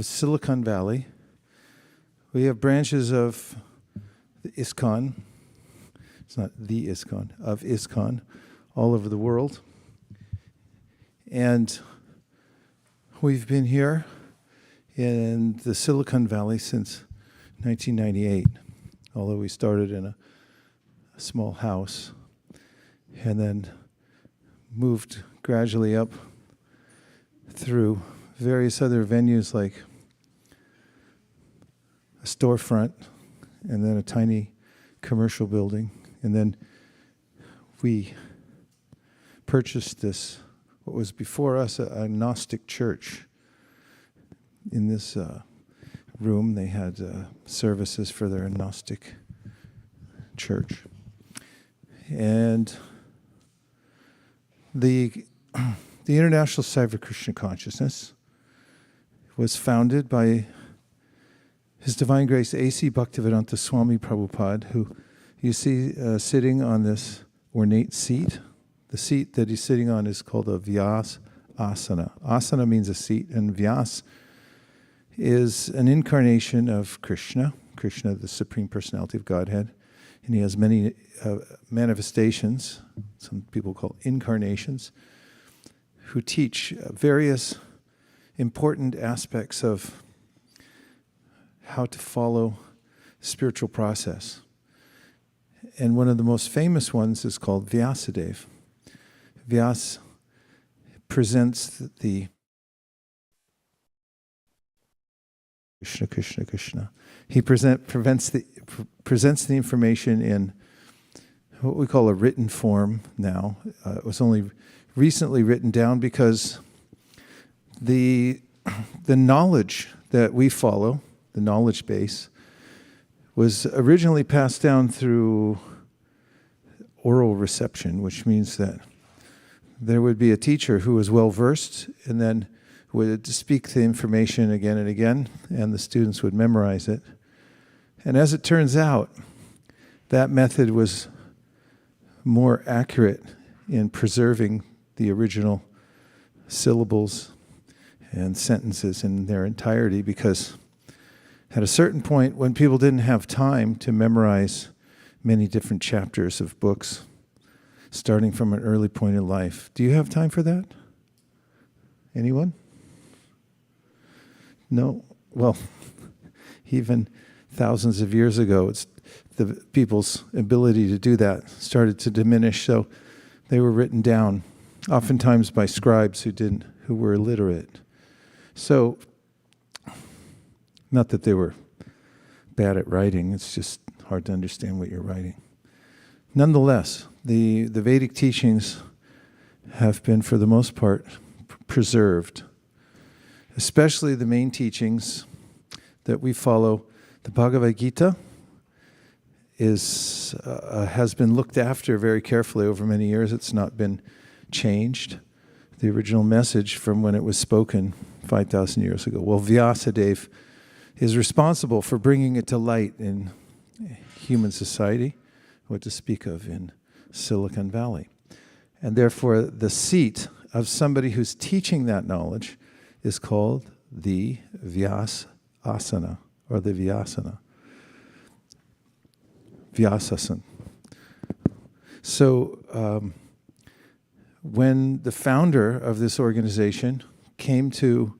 Silicon Valley. We have branches of the ISKCON. It's not the ISKCON, of ISKCON, all over the world. And we've been here in the Silicon Valley since 1998, although we started in a small house and then moved gradually up through various other venues like a storefront and then a tiny commercial building. And then we purchased this, what was before us a Gnostic church. In this room, they had services for their Gnostic church. And the International Society for Krishna Consciousness was founded by His Divine Grace A.C. Bhaktivedanta Swami Prabhupada, who you see sitting on this ornate seat. The seat that he's sitting on is called a Vyas asana. Asana means a seat, and Vyas is an incarnation of Krishna, the Supreme Personality of Godhead. And he has many manifestations, some people call incarnations, who teach various important aspects of how to follow the spiritual process. And one of the most famous ones is called Vyasadeva. Vyas presents the Krishna. He presents the information in what we call a written form now. It was only recently written down because the knowledge that we follow, the knowledge base, was originally passed down through oral reception, which means that there would be a teacher who was well-versed and then would speak the information again and again, and the students would memorize it. And as it turns out, that method was more accurate in preserving the original syllables and sentences in their entirety, because at a certain point, when people didn't have time to memorize many different chapters of books, starting from an early point in life. Do you have time for that? Anyone? No? Well, even thousands of years ago, the people's ability to do that started to diminish, so they were written down, oftentimes by scribes who were illiterate. So, not that they were bad at writing, it's just hard to understand what you're writing. Nonetheless, the Vedic teachings have been, for the most part, preserved, especially the main teachings that we follow. The Bhagavad Gita has been looked after very carefully over many years. It's not been changed. The original message from when it was spoken 5,000 years ago. Well, Vyasadeva is responsible for bringing it to light in human society, what to speak of in Silicon Valley. And therefore, the seat of somebody who's teaching that knowledge is called the Vyas asana, or the Vyasana. Vyasasana. So, when the founder of this organization came to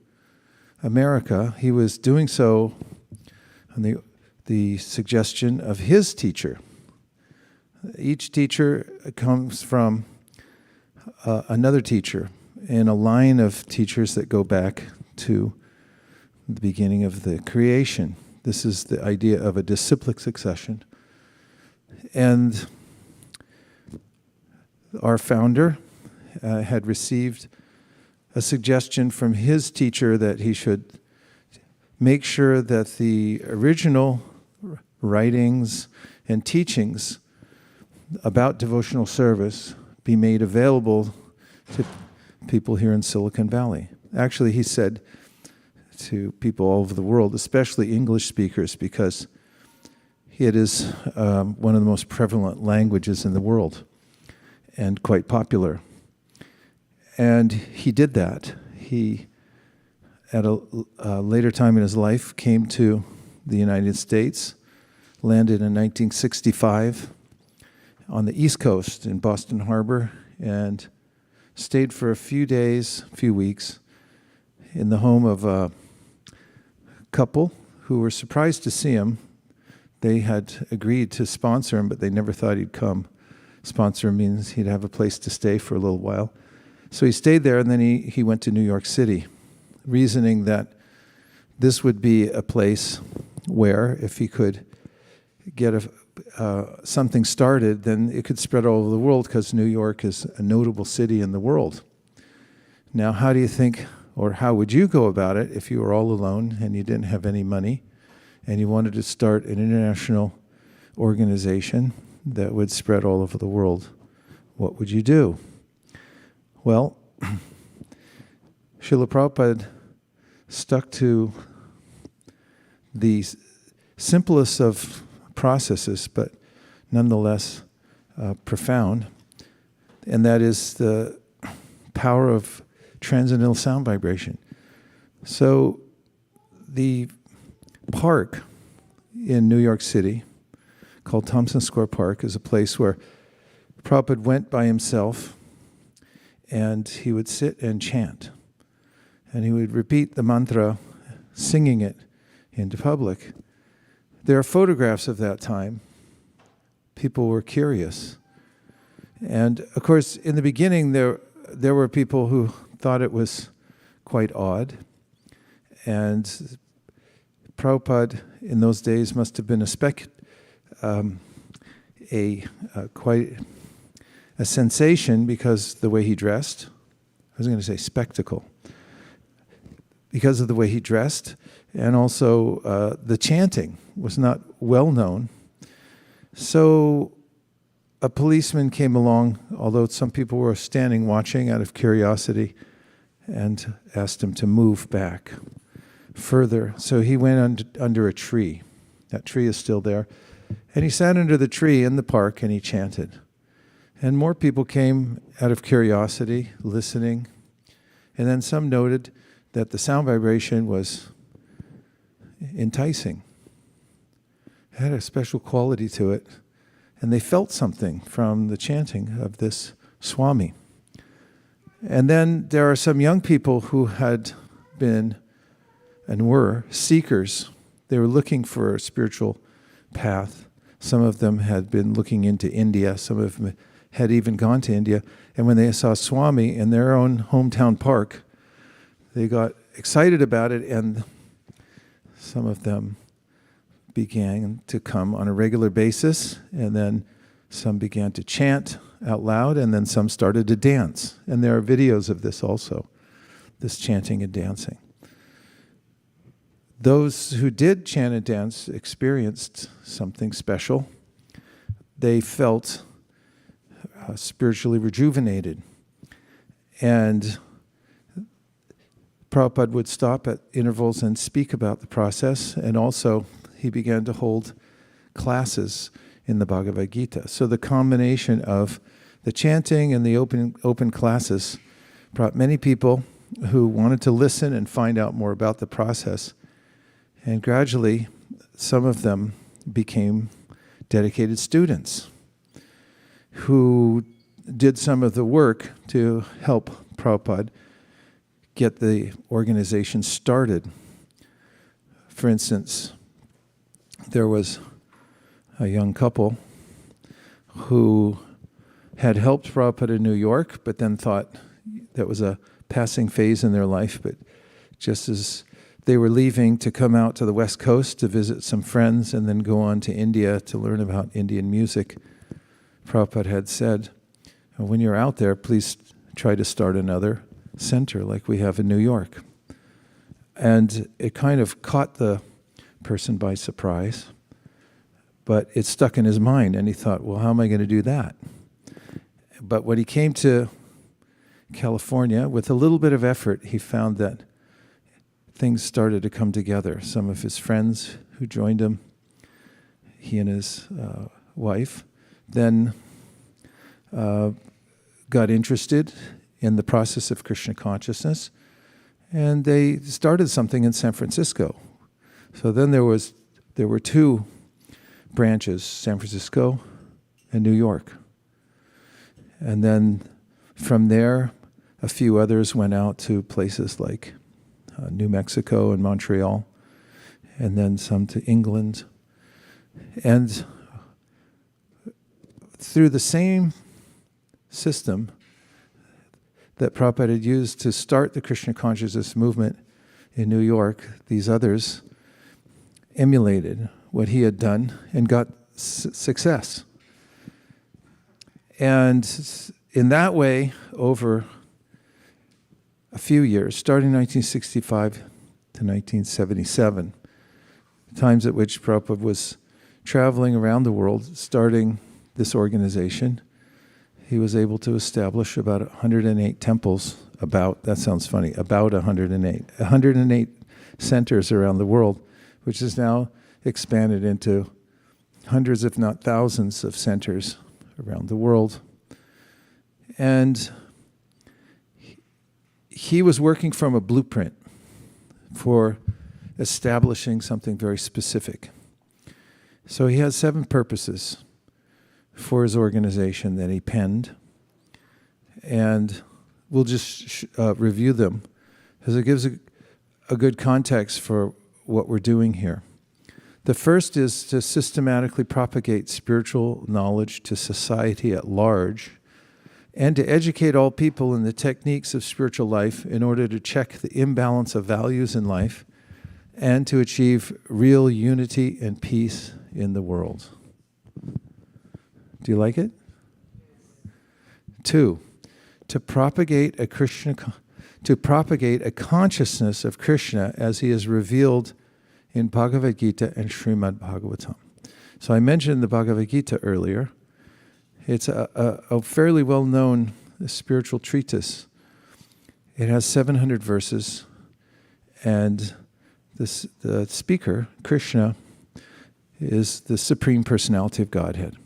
America, he was doing so on the suggestion of his teacher. Each teacher comes from another teacher in a line of teachers that go back to the beginning of the creation. This is the idea of a disciplic succession. And our founder had received a suggestion from his teacher that he should make sure that the original writings and teachings about devotional service be made available to people here in Silicon Valley. Actually, he said to people all over the world, especially English speakers, because it is one of the most prevalent languages in the world and quite popular. And he did that. He at a later time in his life, came to the United States, landed in 1965 on the East Coast in Boston Harbor, and stayed for a few weeks, in the home of a couple who were surprised to see him. They had agreed to sponsor him, but they never thought he'd come. Sponsor means he'd have a place to stay for a little while. So he stayed there, and then he went to New York City, reasoning that this would be a place where, if he could get something started, then it could spread all over the world, because New York is a notable city in the world. Now, how do you think, or how would you go about it if you were all alone and you didn't have any money and you wanted to start an international organization that would spread all over the world? What would you do? Well, Srila Prabhupada stuck to the simplest of processes, but nonetheless profound, and that is the power of transcendental sound vibration. So the park in New York City, called Thompson Square Park, is a place where Prabhupada went by himself, and he would sit and chant. And he would repeat the mantra, singing it into public. There are photographs of that time. People were curious. And of course, in the beginning, there were people who thought it was quite odd. And Prabhupada in those days must have been quite a sensation, because the way he dressed. I was going to say spectacle. Because of the way he dressed, and also the chanting was not well known. So a policeman came along, although some people were standing watching out of curiosity, and asked him to move back further. So he went under a tree. That tree is still there. And he sat under the tree in the park and he chanted. And more people came out of curiosity, listening. And then some noted that the sound vibration was enticing. It had a special quality to it. And they felt something from the chanting of this Swami. And then there are some young people who had been and were seekers. They were looking for a spiritual path. Some of them had been looking into India. Some of them had even gone to India. And when they saw Swami in their own hometown park, they got excited about it, and some of them began to come on a regular basis, and then some began to chant out loud, and then some started to dance. And there are videos of this also, this chanting and dancing. Those who did chant and dance experienced something special. They felt spiritually rejuvenated. And Prabhupada would stop at intervals and speak about the process, and also he began to hold classes in the Bhagavad Gita. So the combination of the chanting and the open classes brought many people who wanted to listen and find out more about the process. And gradually, some of them became dedicated students who did some of the work to help Prabhupada get the organization started. For instance, there was a young couple who had helped Prabhupada in New York, but then thought that was a passing phase in their life. But just as they were leaving to come out to the West Coast to visit some friends and then go on to India to learn about Indian music, Prabhupada had said, when you're out there, please try to start another center like we have in New York. And it kind of caught the person by surprise, but it stuck in his mind, and he thought, well, how am I going to do that? But when he came to California, with a little bit of effort, he found that things started to come together. Some of his friends who joined him, he and his wife, then got interested in the process of Krishna consciousness, And they started something in San Francisco. So then there were two branches, San Francisco and New York. And then from there, a few others went out to places like New Mexico and Montreal, and then some to England. And through the same system that Prabhupada had used to start the Krishna consciousness movement in New York, these others emulated what he had done and got success. And in that way, over a few years, starting 1965 to 1977, times at which Prabhupada was traveling around the world, starting this organization, he was able to establish about 108 temples, that sounds funny, about 108 centers around the world, which is now expanded into hundreds, if not thousands, of centers around the world. And he was working from a blueprint for establishing something very specific. So he has 7 purposes for his organization that he penned, and we'll just review them because it gives a good context for what we're doing here. The first is to systematically propagate spiritual knowledge to society at large and to educate all people in the techniques of spiritual life in order to check the imbalance of values in life and to achieve real unity and peace in the world. Do you like it? 2, to propagate a consciousness of Krishna as he is revealed in Bhagavad Gita and Srimad Bhagavatam. So I mentioned the Bhagavad Gita earlier. It's a fairly well-known spiritual treatise. It has 700 verses, and the speaker, Krishna, is the Supreme Personality of Godhead.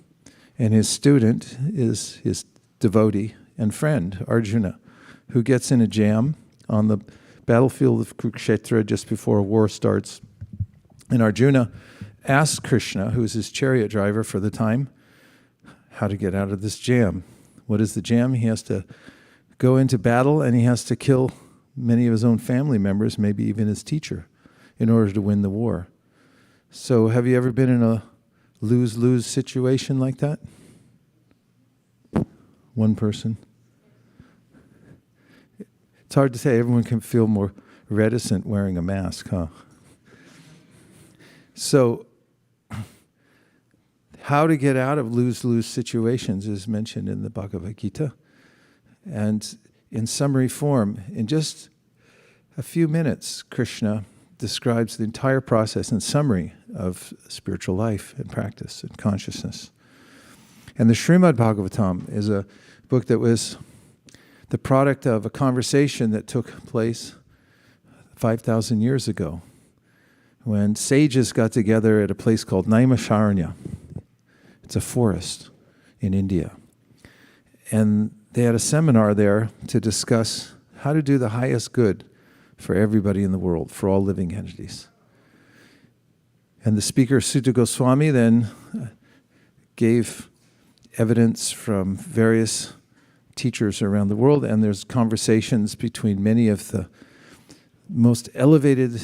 And his student is his devotee and friend, Arjuna, who gets in a jam on the battlefield of Kurukshetra just before a war starts. And Arjuna asks Krishna, who's his chariot driver for the time, how to get out of this jam. What is the jam? He has to go into battle and he has to kill many of his own family members, maybe even his teacher, in order to win the war. So have you ever been in a lose-lose situation like that? One person. It's hard to say. Everyone can feel more reticent wearing a mask, huh? So, how to get out of lose-lose situations is mentioned in the Bhagavad Gita. And in summary form, in just a few minutes, Krishna describes the entire process in summary of spiritual life and practice and consciousness. And the Srimad Bhagavatam is a book that was the product of a conversation that took place 5,000 years ago when sages got together at a place called Naimisharanya. It's a forest in India. And they had a seminar there to discuss how to do the highest good for everybody in the world, for all living entities. And the speaker, Sutta Goswami, then gave evidence from various teachers around the world, and there's conversations between many of the most elevated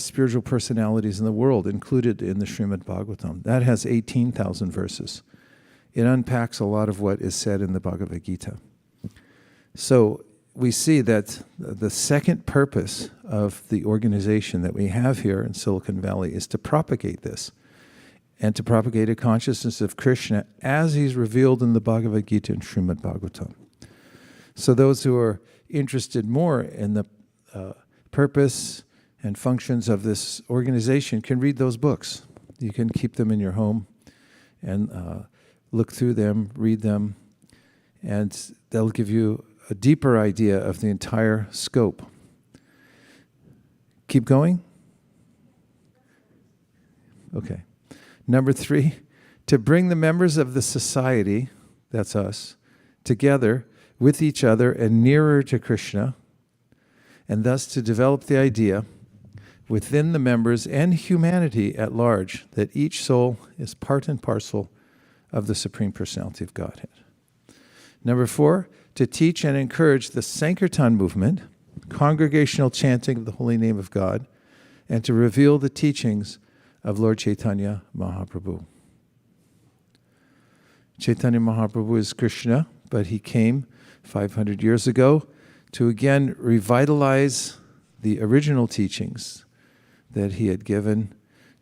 spiritual personalities in the world included in the Srimad Bhagavatam. That has 18,000 verses. It unpacks a lot of what is said in the Bhagavad Gita. So we see that the second purpose of the organization that we have here in Silicon Valley is to propagate this and to propagate a consciousness of Krishna as he's revealed in the Bhagavad Gita and Srimad Bhagavatam. So those who are interested more in the purpose and functions of this organization can read those books. You can keep them in your home and look through them, read them, and they'll give you a deeper idea of the entire scope. Keep going? Okay. Number 3, to bring the members of the society, that's us, together with each other and nearer to Krishna, and thus to develop the idea within the members and humanity at large that each soul is part and parcel of the Supreme Personality of Godhead. Number 4, to teach and encourage the Sankirtan movement, congregational chanting of the holy name of God, and to reveal the teachings of Lord Chaitanya Mahaprabhu. Chaitanya Mahaprabhu is Krishna, but he came 500 years ago to again revitalize the original teachings that he had given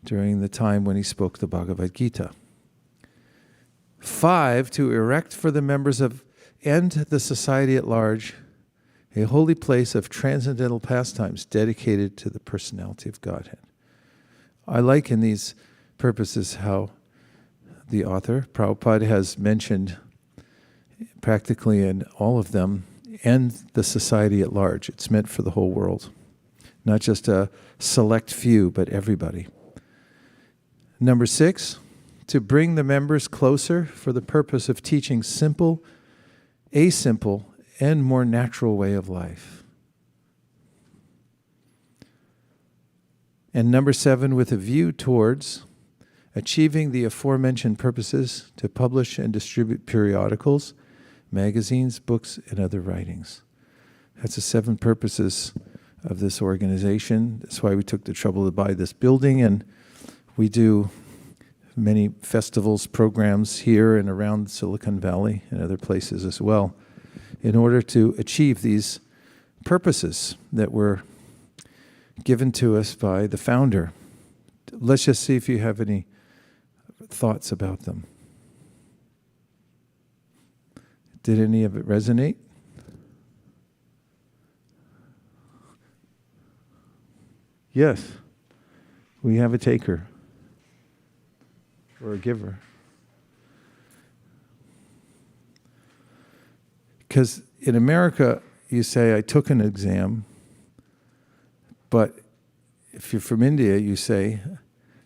during the time when he spoke the Bhagavad Gita. 5, to erect for the members of and the society at large a holy place of transcendental pastimes dedicated to the personality of Godhead. I like in these purposes how the author, Prabhupada, has mentioned practically in all of them and the society at large. It's meant for the whole world. Not just a select few, but everybody. Number 6, to bring the members closer for the purpose of teaching simple, a simple, and more natural way of life. And number 7, with a view towards achieving the aforementioned purposes to publish and distribute periodicals, magazines, books, and other writings. That's the 7 purposes of this organization. That's why we took the trouble to buy this building, and we do many festivals, programs here and around Silicon Valley and other places as well, in order to achieve these purposes that were given to us by the founder. Let's just see if you have any thoughts about them. Did any of it resonate? Yes, we have a taker or a giver. Because in America, you say, I took an exam, but if you're from India, you say,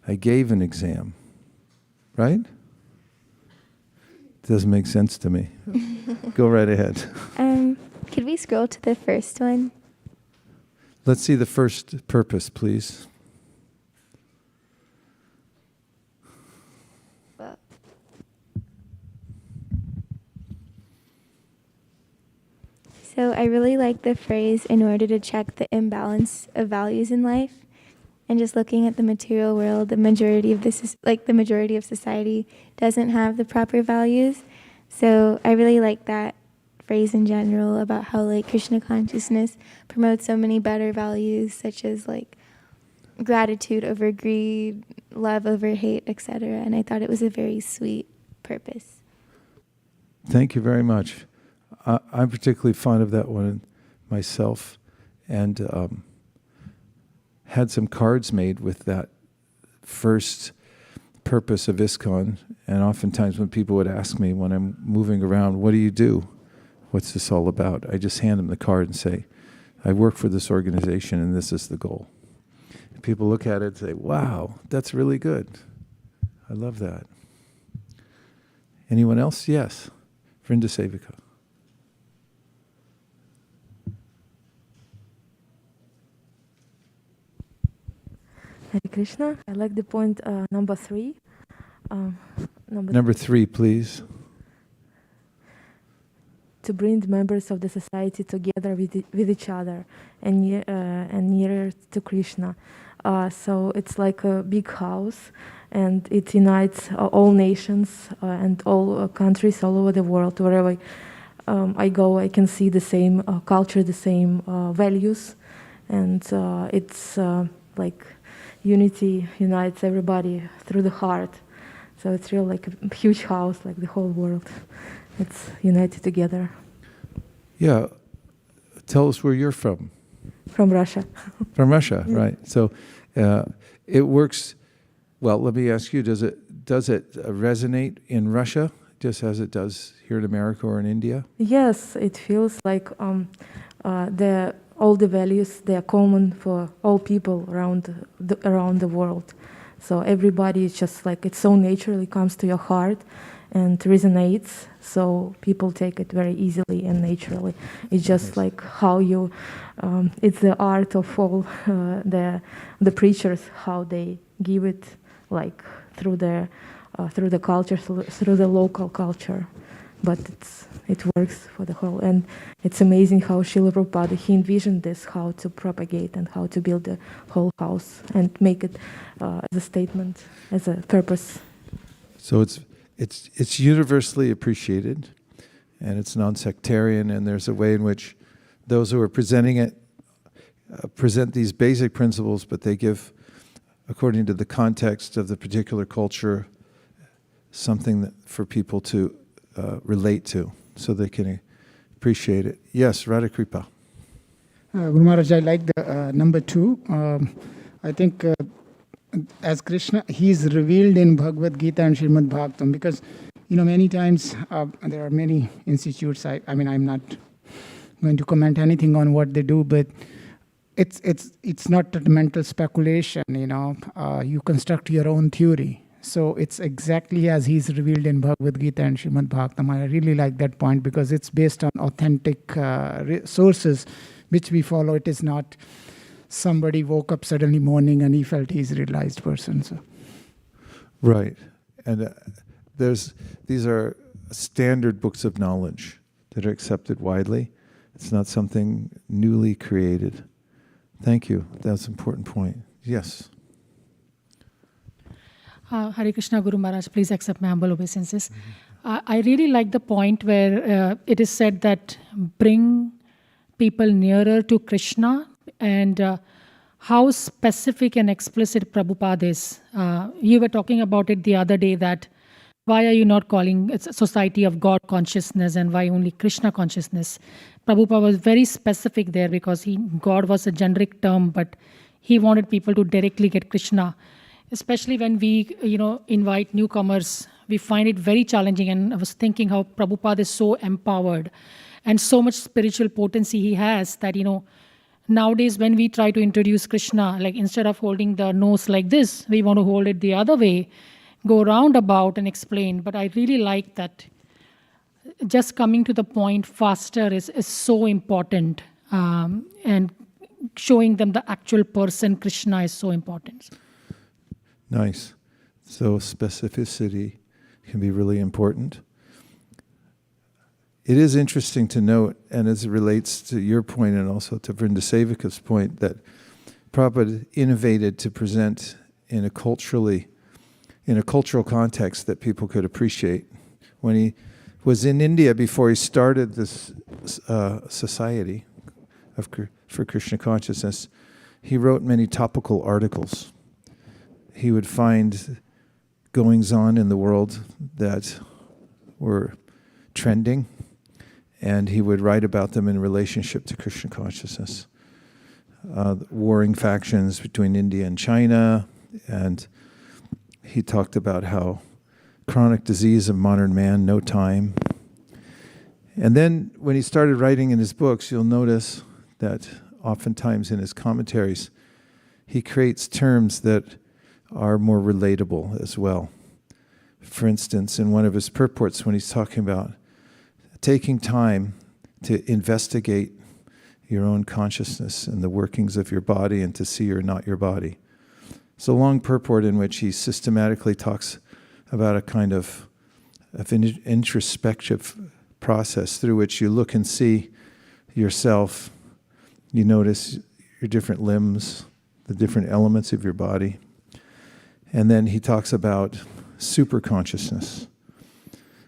I gave an exam, right? Doesn't make sense to me. Go right ahead. Could we scroll to the first one? Let's see the first purpose, please. So I really like the phrase, in order to check the imbalance of values in life. And just looking at the material world, the majority of society doesn't have the proper values. So I really like that phrase in general about how Krishna consciousness promotes so many better values, such as gratitude over greed, love over hate, etc. And I thought it was a very sweet purpose. Thank you very much. I'm particularly fond of that one myself, and had some cards made with that first purpose of ISKCON. And oftentimes when people would ask me when I'm moving around, what do you do? What's this all about? I just hand them the card and say, I work for this organization and this is the goal. And people look at it and say, wow, that's really good. I love that. Anyone else? Yes. Vaisesika. Hare Krishna. I like the point number 3. Number 3, please. To bring the members of the society together with each other and nearer to Krishna. So it's like a big house, and it unites all nations and all countries all over the world. Wherever I go, I can see the same culture, the same values, and it's like unity unites everybody through the heart. So it's really like a huge house, like the whole world. It's united together. Yeah. Tell us where you're from. From Russia. From Russia, right. So it works, well, let me ask you, does it resonate in Russia just as it does here in America or in India? Yes, it feels like all the values, they are common for all people around the world. So everybody is just like, it so naturally comes to your heart, and resonates, so people take it very easily and naturally. It's just like how you, it's the art of all the preachers, how they give it, like through the culture, through the local culture, but it works for the whole. And it's amazing how Srila Prabhupada, he envisioned this, how to propagate and how to build the whole house and make it as a statement, as a purpose. So it's universally appreciated, and it's non-sectarian, and there's a way in which those who are presenting it present these basic principles, but they give, according to the context of the particular culture, something that for people to relate to, so they can appreciate it. Yes, Radha Kripa. Guru Maharaj, I like the number 2. I think as Krishna, he is revealed in Bhagavad Gita and Srimad Bhagavatam, because many times there are many institutes. I mean, I'm not going to comment anything on what they do, but it's not a mental speculation. You construct your own theory. So it's exactly as he's revealed in Bhagavad Gita and Srimad Bhagavatam. I really like that point, because it's based on authentic sources which we follow. It is not somebody woke up suddenly morning and he felt he's a realized person. So. Right. And these are standard books of knowledge that are accepted widely. It's not something newly created. Thank you. That's an important point. Yes. Hare Krishna, Guru Maharaj, please accept my humble obeisances. I really like the point where it is said that bring people nearer to Krishna, and how specific and explicit Prabhupada is. You were talking about it the other day, that why are you not calling it a society of God consciousness, and why only Krishna consciousness? Prabhupada was very specific there, because God was a generic term, but he wanted people to directly get Krishna. Especially when we, invite newcomers, we find it very challenging. And I was thinking how Prabhupada is so empowered and so much spiritual potency he has that, nowadays when we try to introduce Krishna, like instead of holding the nose like this, we want to hold it the other way, go roundabout and explain. But I really like that just coming to the point faster is so important, and showing them the actual person, Krishna, is so important. Nice. So specificity can be really important. It is interesting to note, and as it relates to your point and also to Vrindasevika's point, that Prabhupada innovated to present in a cultural context that people could appreciate. When he was in India, before he started this society for Krishna consciousness, he wrote many topical articles. He would find goings-on in the world that were trending, and he would write about them in relationship to Krishna consciousness. Warring factions between India and China, and he talked about how chronic disease of modern man, no time. And then when he started writing in his books, you'll notice that oftentimes in his commentaries, he creates terms that are more relatable as well. For instance, in one of his purports, when he's talking about taking time to investigate your own consciousness and the workings of your body and to see you're not your body. It's a long purport in which he systematically talks about a kind of introspective process through which you look and see yourself. You notice your different limbs, the different elements of your body. And then he talks about super consciousness.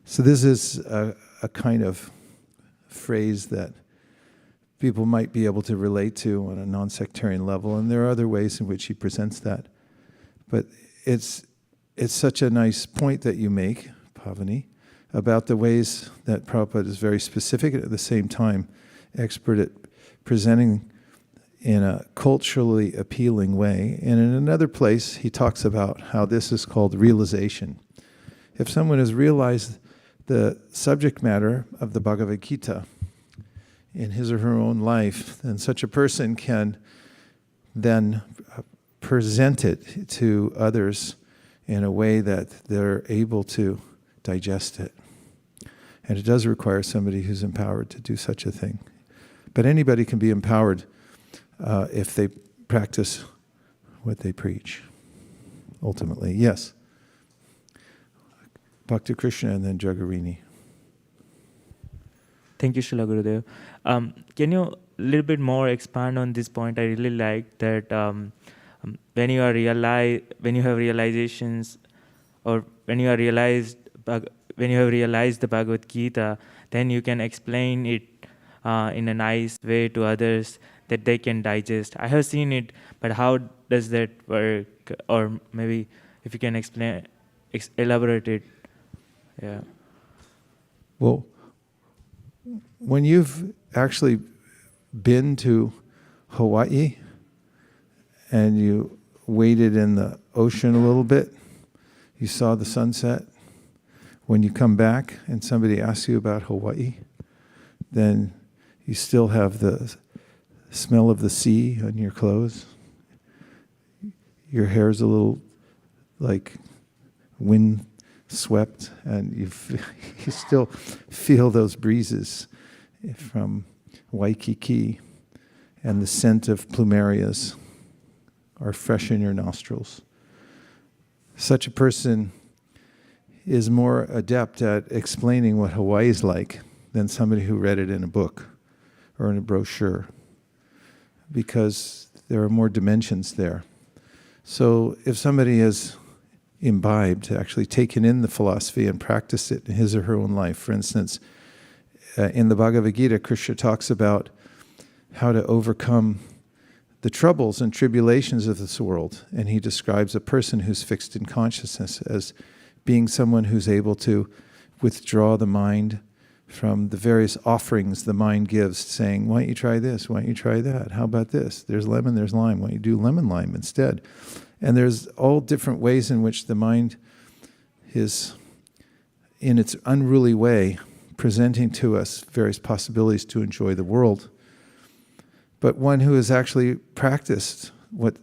So this is a kind of phrase that people might be able to relate to on a non-sectarian level, and there are other ways in which he presents that. But it's such a nice point that you make, Pavani, about the ways that Prabhupada is very specific and at the same time expert at presenting in a culturally appealing way. And in another place, he talks about how this is called realization. If someone has realized the subject matter of the Bhagavad Gita in his or her own life, then such a person can then present it to others in a way that they're able to digest it. And it does require somebody who's empowered to do such a thing. But anybody can be empowered if they practice what they preach, ultimately. Yes. Bhakti Krishna and then Jagarini. Thank you, Srila Gurudev. Can you a little bit more expand on this point? I really like that when you have realizations, or when you have realized the Bhagavad Gita, then you can explain it in a nice way to others that they can digest. I have seen it, but how does that work? Or maybe if you can elaborate it. Yeah. Well, when you've actually been to Hawaii and you waded in the ocean a little bit, you saw the sunset, when you come back and somebody asks you about Hawaii, then you still have the smell of the sea on your clothes. Your hair's a little like wind swept, and you still feel those breezes from Waikiki, and the scent of plumerias are fresh in your nostrils. Such a person is more adept at explaining what Hawaii is like than somebody who read it in a book or in a brochure, because there are more dimensions there. So if somebody has imbibed, actually taken in the philosophy and practiced it in his or her own life, for instance, in the Bhagavad Gita, Krishna talks about how to overcome the troubles and tribulations of this world, and he describes a person who's fixed in consciousness as being someone who's able to withdraw the mind from the various offerings the mind gives, saying, why don't you try this? Why don't you try that? How about this? There's lemon, there's lime. Why don't you do lemon lime instead? And there's all different ways in which the mind is, in its unruly way, presenting to us various possibilities to enjoy the world. But one who has actually practiced what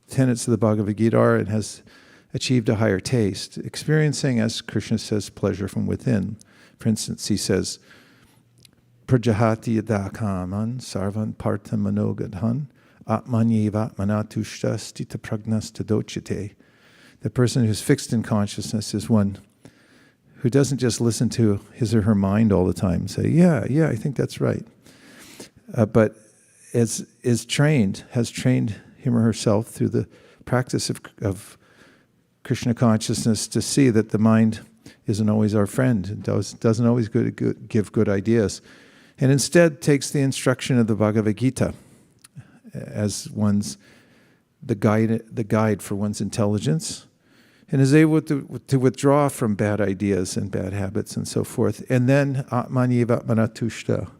tenets of the Bhagavad Gita are and has achieved a higher taste, experiencing, as Krishna says, pleasure from within. For instance, he says, Prajahati yadakaman sarvan partam manogadhan atmanyevatmanatushta stita pragnas tadochite. The person who's fixed in consciousness is one who doesn't just listen to his or her mind all the time and say, yeah, I think that's right. But has trained him or herself through the practice of Krishna consciousness to see that the mind isn't always our friend, and doesn't always give good ideas, and instead takes the instruction of the Bhagavad Gita as the guide for one's intelligence, and is able to withdraw from bad ideas and bad habits and so forth. And then atmanyevatmanatushta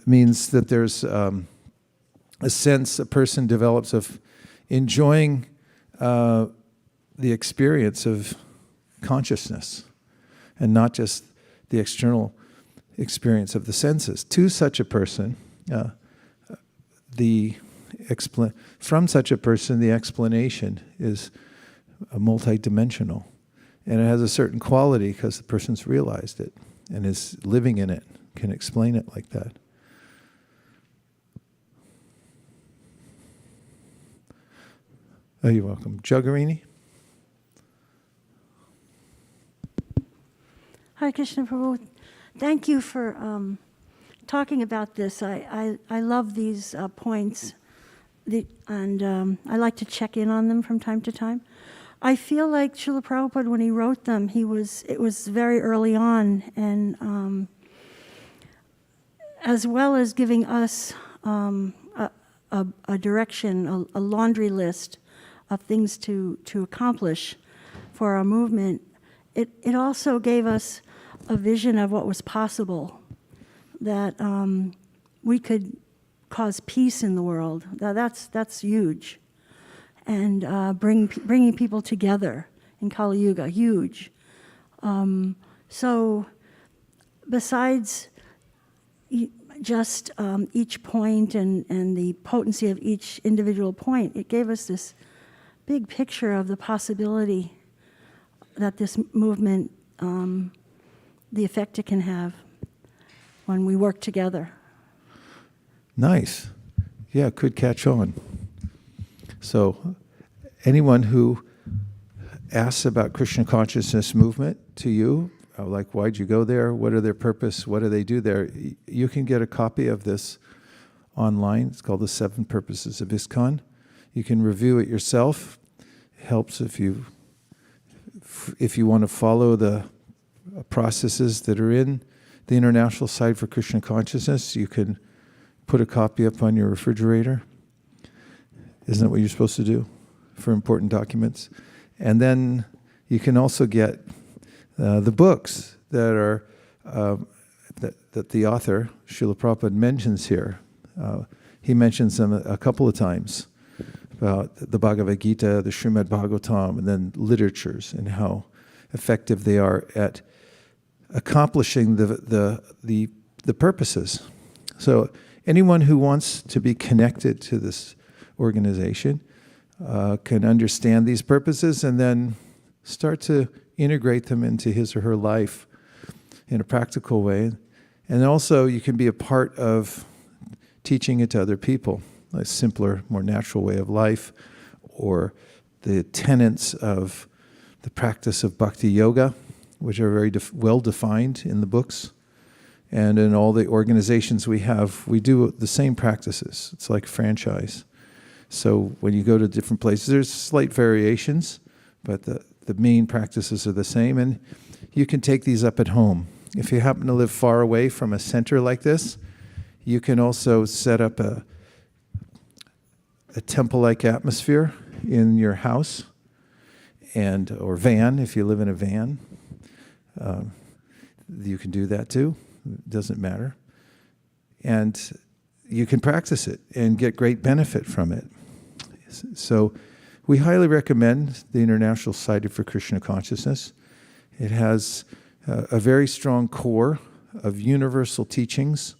means that there's a sense a person develops of enjoying the experience of consciousness and not just the external experience of the senses. To such a person, from such a person, the explanation is multidimensional, and it has a certain quality because the person's realized it and is living in it, can explain it like that. Oh, you're welcome. Jagarini? Hi, Krishna Prabhu. Thank you for talking about this. I love these points, and I like to check in on them from time to time. I feel like Srila Prabhupada, when he wrote them, it was very early on, and as well as giving us a direction, a laundry list of things to accomplish for our movement, it also gave us a vision of what was possible, that we could cause peace in the world. That's huge. And bringing people together in Kali Yuga, huge. So besides just each point and the potency of each individual point, it gave us this big picture of the possibility that this movement the effect it can have when we work together. Nice. Yeah, could catch on. So anyone who asks about Krishna consciousness movement to you, like why'd you go there? What are their purpose? What do they do there? You can get a copy of this online. It's called The 7 Purposes of ISKCON. You can review it yourself. It helps if you want to follow the processes that are in the International Site for Krishna Consciousness. You can put a copy up on your refrigerator. Isn't that what you're supposed to do for important documents? And then you can also get the books that are that the author, Srila Prabhupada, mentions here. He mentions them a couple of times about the Bhagavad Gita, the Srimad Bhagavatam, and then literatures and how effective they are at accomplishing the purposes. So anyone who wants to be connected to this organization can understand these purposes and then start to integrate them into his or her life in a practical way. And also you can be a part of teaching it to other people, a simpler, more natural way of life, or the tenets of the practice of bhakti yoga, which are very well defined in the books. And in all the organizations we have, we do the same practices. It's like a franchise. So when you go to different places, there's slight variations, but the main practices are the same. And you can take these up at home. If you happen to live far away from a center like this, you can also set up a temple-like atmosphere in your house or van, if you live in a van. You can do that too. It doesn't matter. And you can practice it and get great benefit from it. So we highly recommend the International Society for Krishna Consciousness. It has a very strong core of universal teachings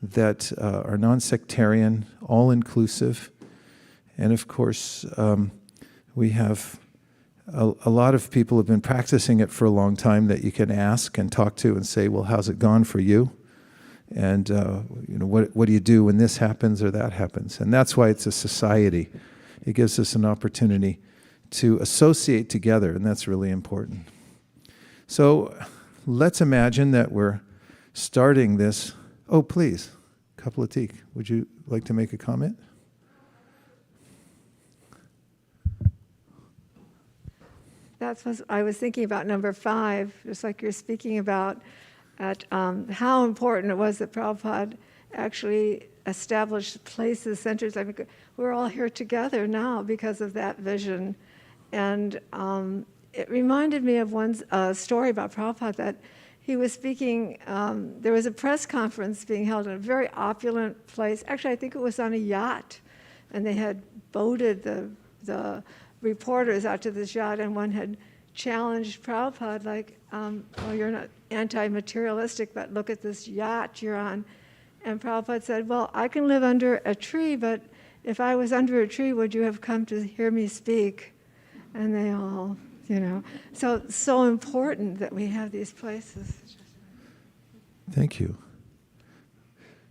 that are non-sectarian, all-inclusive. And of course, we have a lot of people have been practicing it for a long time that you can ask and talk to and say, well, how's it gone for you? And what do you do when this happens or that happens? And that's why it's a society. It gives us an opportunity to associate together, and that's really important. So let's imagine that we're starting this. Oh, please, Kapalatik, would you like to make a comment? That's what I was thinking about number 5, just like you're speaking about, at how important it was that Prabhupada actually established places, centers. I mean, we're all here together now because of that vision. And it reminded me of one story about Prabhupada that he was speaking, there was a press conference being held in a very opulent place. Actually, I think it was on a yacht. And they had boated the reporters out to this yacht, and one had challenged Prabhupada, like, well, you're not anti-materialistic, but look at this yacht you're on. And Prabhupada said, well, I can live under a tree, but if I was under a tree, would you have come to hear me speak? And they all, So it's so important that we have these places. Thank you.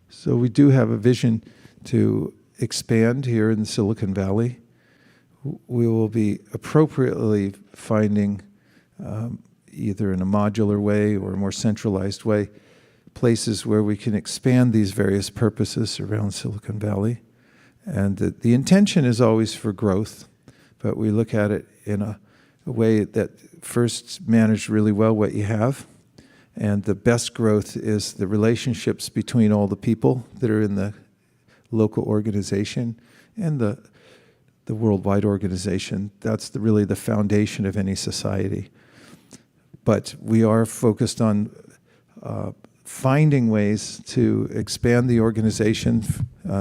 So we do have a vision to expand here in Silicon Valley. We will be appropriately finding, either in a modular way or a more centralized way, places where we can expand these various purposes around Silicon Valley. And the intention is always for growth, but we look at it in a way that first manage really well what you have. And the best growth is the relationships between all the people that are in the local organization and the worldwide organization. That's really the foundation of any society. But we are focused on finding ways to expand the organization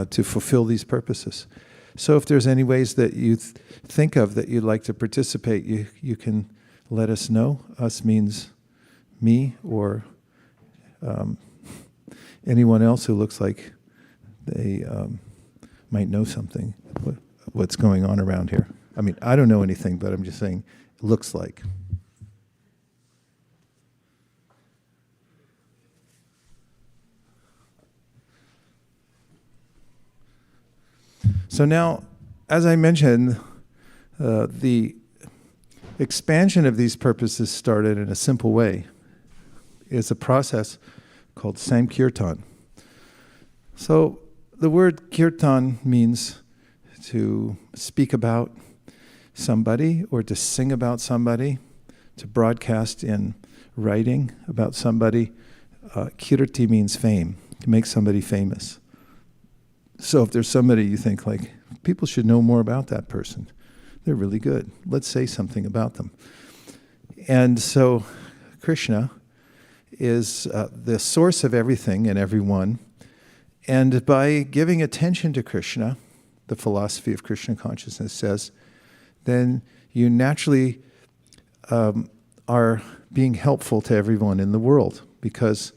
to fulfill these purposes. So if there's any ways that you think of that you'd like to participate, you can let us know. Us means me or anyone else who looks like they might know something, what's going on around here. I mean, I don't know anything, but I'm just saying, it looks like. So now, as I mentioned, the expansion of these purposes started in a simple way. It's a process called Sankirtan. So the word kirtan means to speak about somebody or to sing about somebody, to broadcast in writing about somebody. Kirti means fame, to make somebody famous. So if there's somebody you think like, people should know more about that person, they're really good, let's say something about them. And so Krishna is the source of everything and everyone. And by giving attention to Krishna, the philosophy of Krishna consciousness says, then you naturally are being helpful to everyone in the world, because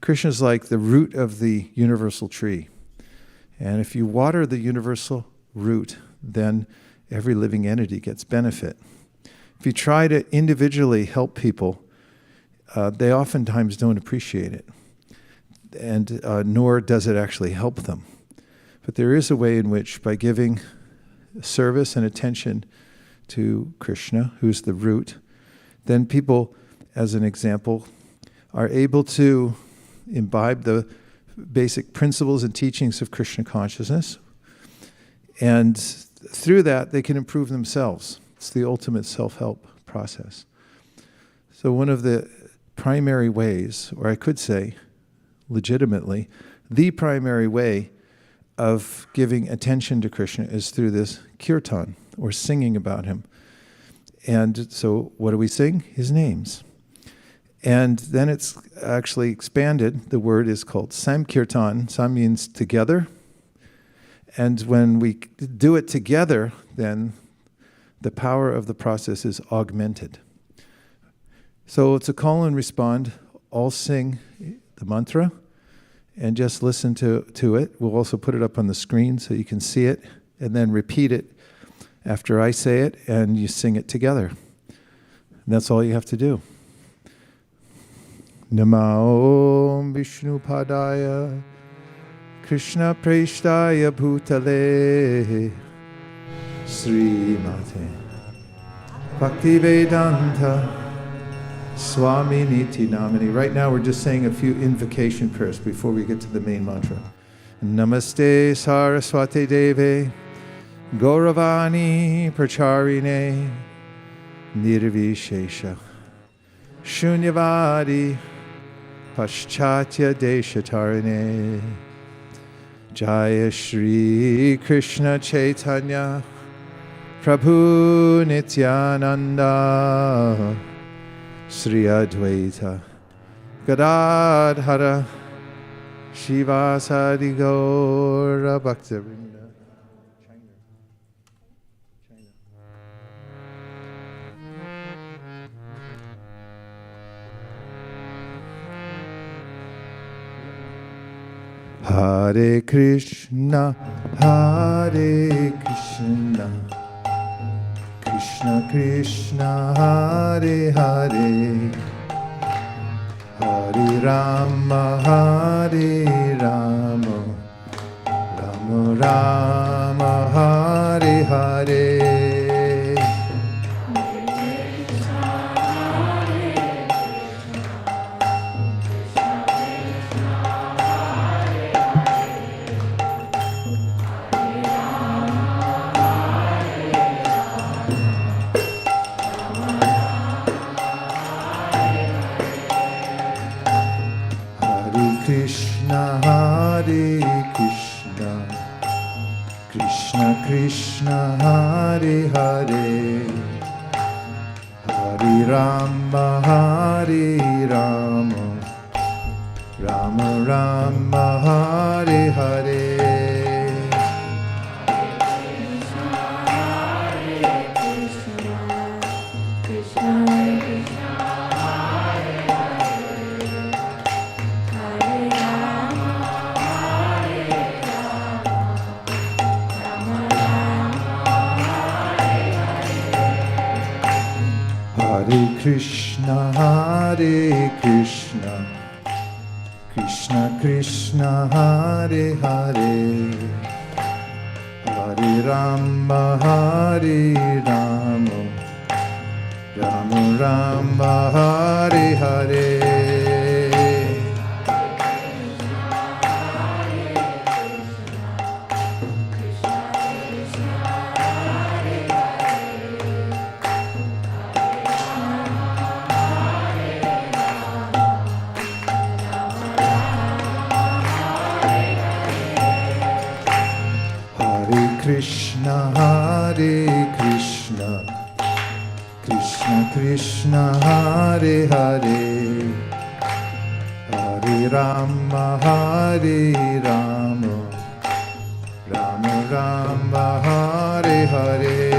Krishna is like the root of the universal tree. And if you water the universal root, then every living entity gets benefit. If you try to individually help people, they oftentimes don't appreciate it, and nor does it actually help them. But there is a way in which, by giving service and attention to Krishna, who's the root, then people, as an example, are able to imbibe the basic principles and teachings of Krishna consciousness, and through that they can improve themselves. It's the ultimate self-help process. So one of the primary ways, or I could say legitimately, the primary way of giving attention to Krishna is through this kirtan, or singing about him. And so what do we sing? His names. And then it's actually expanded. The word is called Sankirtan. Sam means together. And when we do it together, then the power of the process is augmented. So it's a call and respond. All sing the mantra and just listen to it. We'll also put it up on the screen so you can see it, and then repeat it after I say it, and you sing it together. And that's all you have to do. Nama Om Vishnu Padaya Krishna Preshtaya Bhutale Sri Mate Bhakti Vedanta Swami Niti Namani. Right now we're just saying a few invocation prayers before we get to the main mantra. Namaste Saraswati Deve Gauravani Pracharine Nirvishesha Shunyavadi Paschatya Deshatarine Jaya Shri Krishna Chaitanya Prabhu Nityananda Sri Advaita Gadadhara Shivasadi Gaura Bhaktivinoda. Hare Krishna, Hare Krishna, Krishna Krishna, Hare Hare, Hare Rama, Hare Rama, Rama Rama, Hare Hare. Krishna Krishna, Hare Hare, Hare Rama, Hare Rama, Rama Rama, Hare Hare. Hare Krishna, Hare Krishna, Krishna Krishna, Hare Hare, Hare Rama, Hare Rama, Rama Rama, Hare Hare. Krishna, Hare Krishna, Krishna Krishna, Hare Hare, Hare Rama, Hare Rama, Rama Rama, Hare Hare.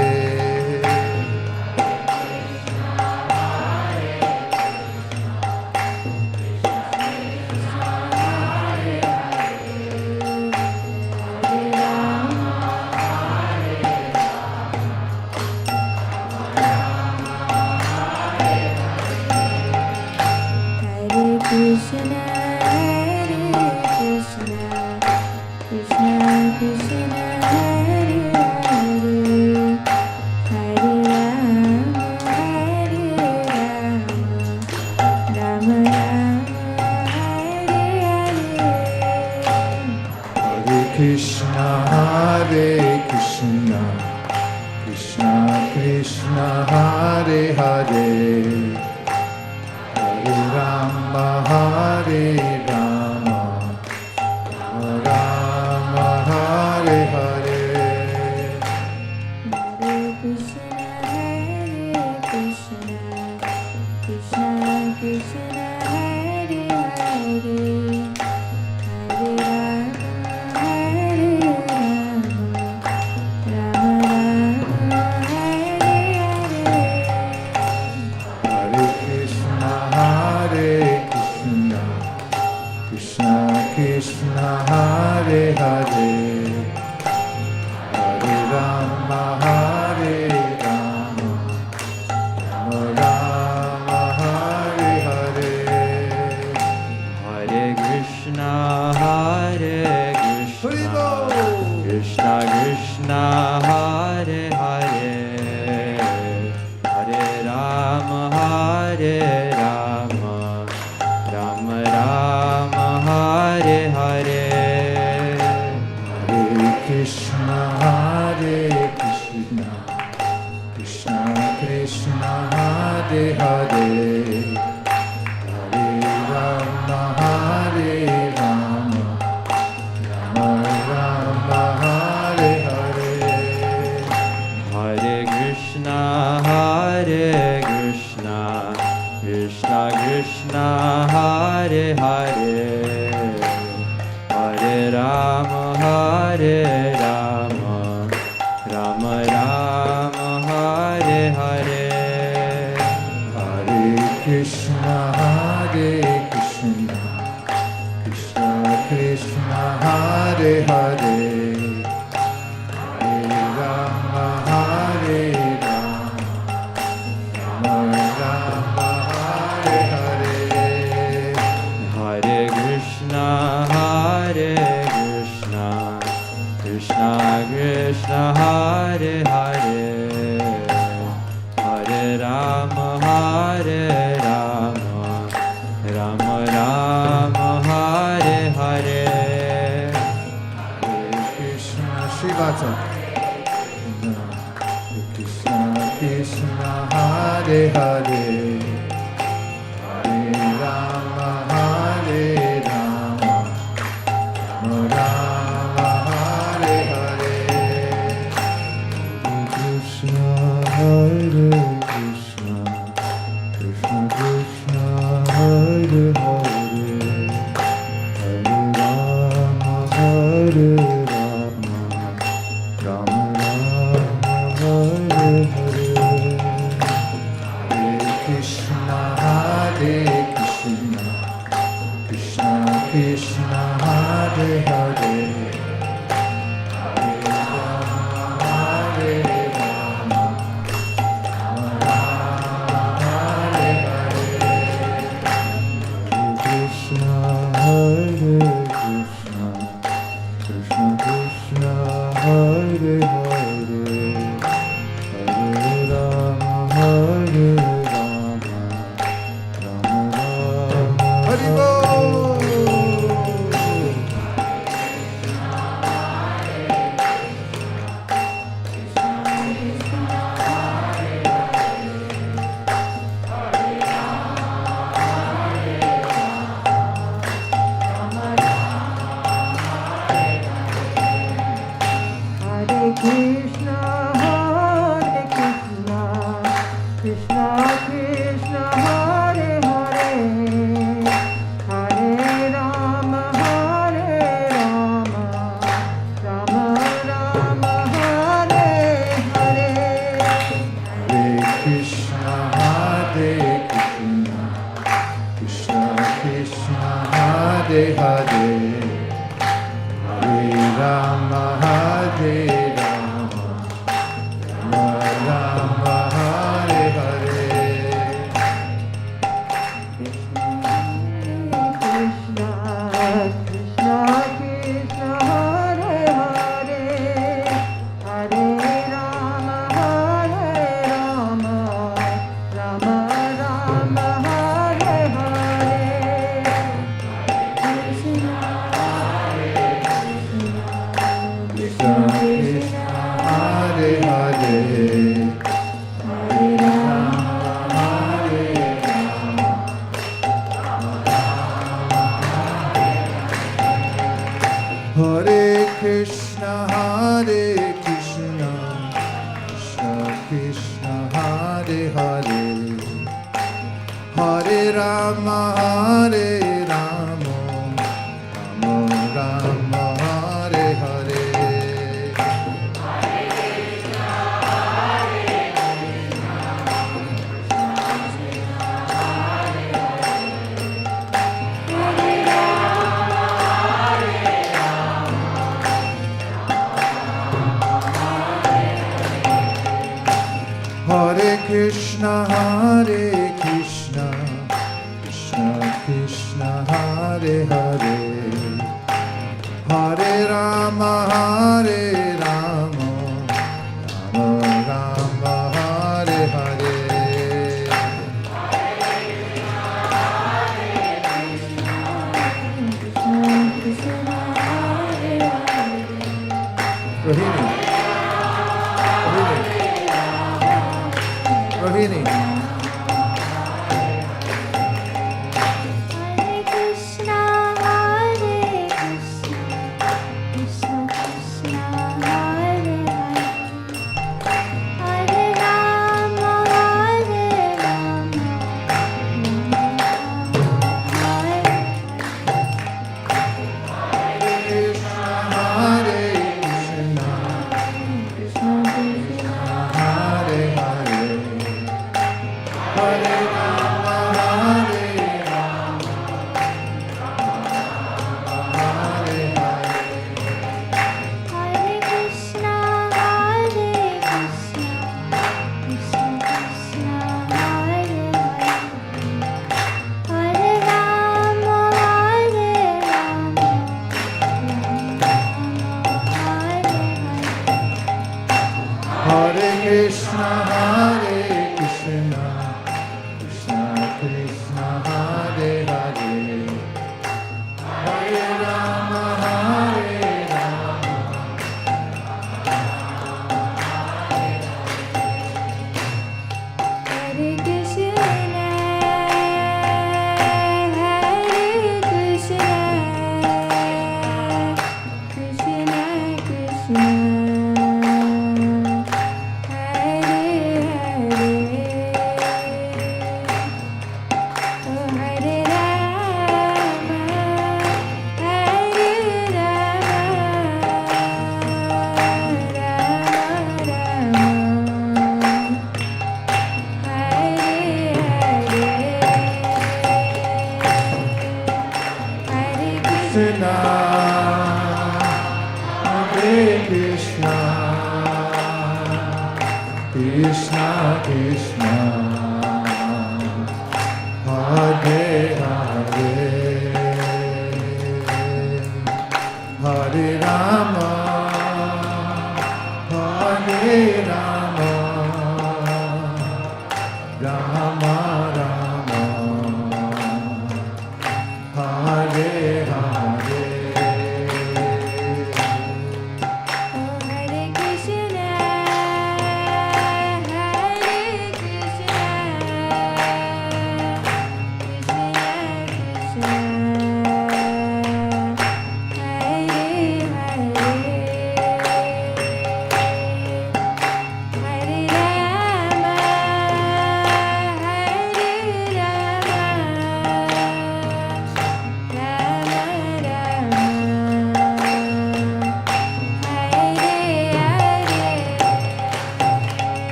Krishna, Hare Krishna, Krishna Krishna, Hare Hare, Hare Rama, Hare Rama, Rama Hare Hare. Hare Krishna, Krishna Krishna, Hare Hare, Hare Rama, Hare Rama, Rama Rama, Hare Hare. Hare Krishna, Hare Krishna, Krishna Krishna, Hare Hare, Hare Rama, Hare Rama, Rama Rama, Hare Hare. Hare Krishna, Hare Krishna, Krishna Krishna, Hare Hare, Hare Rama, Hare Rama, Rama Rama, Hare Hare. Hare Krishna, Hare Krishna, Krishna Krishna, Hare Hare, Hare Rama, Hare Rama, Rama Rama, Hare Hare. Hare Krishna, Hare Krishna, Krishna Krishna, Hare Hare, Hare Rama, Hare Rama, Rama Rama, Hare Hare. Hare Krishna, Hare Krishna, Krishna Krishna, Hare Hare, Hare Rama, Hare Rama, Rama Rama, Hare Hare. Hare Krishna, Hare Krishna, Krishna Krishna, Hare Hare, Hare Rama, Hare Rama, Rama Rama, Hare Hare. Hare Krishna, Shivata. Krishna Krishna, Hare Hare, Hare Rama, Hare Rama, Rama Rama, Hare Hare. Hare Krishna, Hare Krishna, Krishna Krishna, Hare Hare, Hare Rama, Hare Rama, Rama Rama, Hare Hare. Hare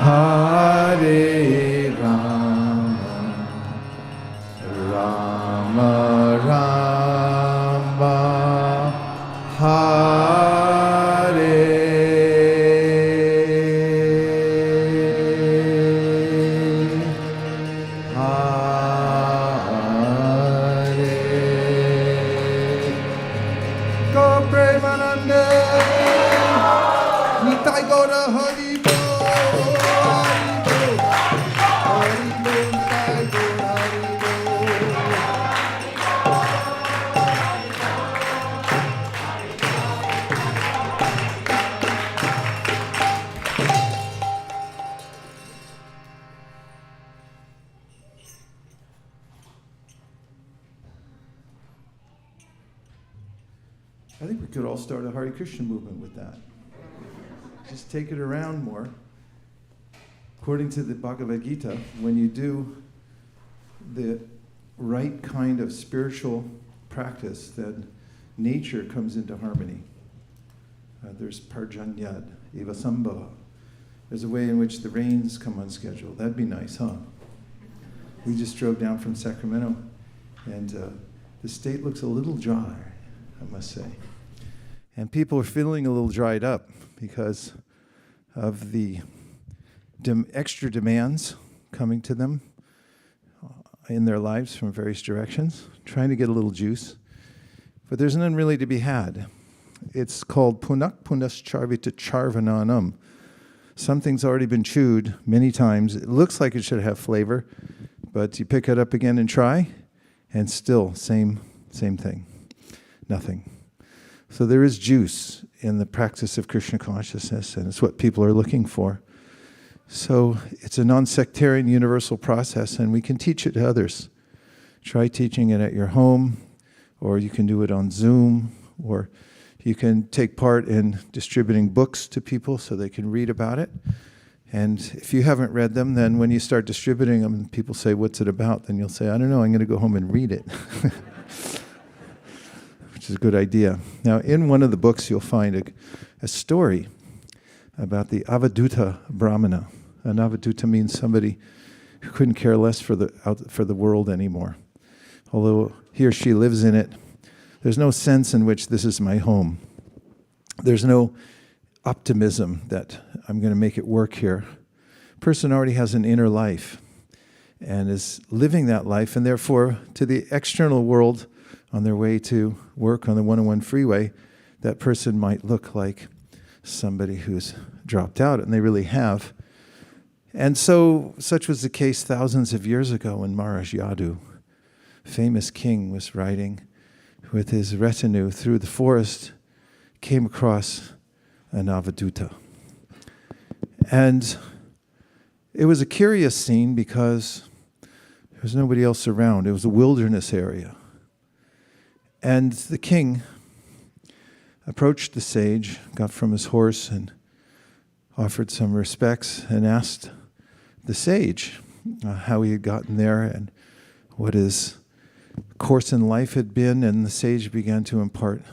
Hare Rama, Rama Rama, Hare Hare. Go Premanande, Nitai Gora Hari. I think we could all start a Hare Krishna movement with that. Just take it around more. According to the Bhagavad Gita, when you do the right kind of spiritual practice, then nature comes into harmony. There's Parjanyad, Evasambhava. There's a way in which the rains come on schedule. That'd be nice, huh? We just drove down from Sacramento, and the state looks a little dry, I must say. And people are feeling a little dried up because of the extra demands coming to them in their lives from various directions, trying to get a little juice. But there's none really to be had. It's called punak punascharvita charvananam. Something's already been chewed many times. It looks like it should have flavor, but you pick it up again and try, and still same thing, nothing. So there is juice in the practice of Krishna consciousness, and it's what people are looking for. So it's a non-sectarian universal process, and we can teach it to others. Try teaching it at your home, or you can do it on Zoom, or You can take part in distributing books to people so they can read about it. And if you haven't read them, then when you start distributing them, and people say, "What's it about?" Then you'll say, "I don't know, I'm going to go home and read it." Which is a good idea. Now, in one of the books, you'll find a story about the Avadhuta Brahmana. An Avadhuta means somebody who couldn't care less for the world anymore. Although he or she lives in it, there's no sense in which this is my home. There's no optimism that I'm going to make it work here. Person already has an inner life and is living that life, and therefore to the external world on their way to work on the 101 freeway, that person might look like somebody who's dropped out, and they really have. And so such was the case thousands of years ago when Maharaj Yadu, famous king, was riding with his retinue through the forest, came across an Avadhuta. And it was a curious scene because there was nobody else around. It was a wilderness area. And the king approached the sage, got from his horse and offered some respects and asked the sage how he had gotten there and what his course in life had been. And the sage began to impart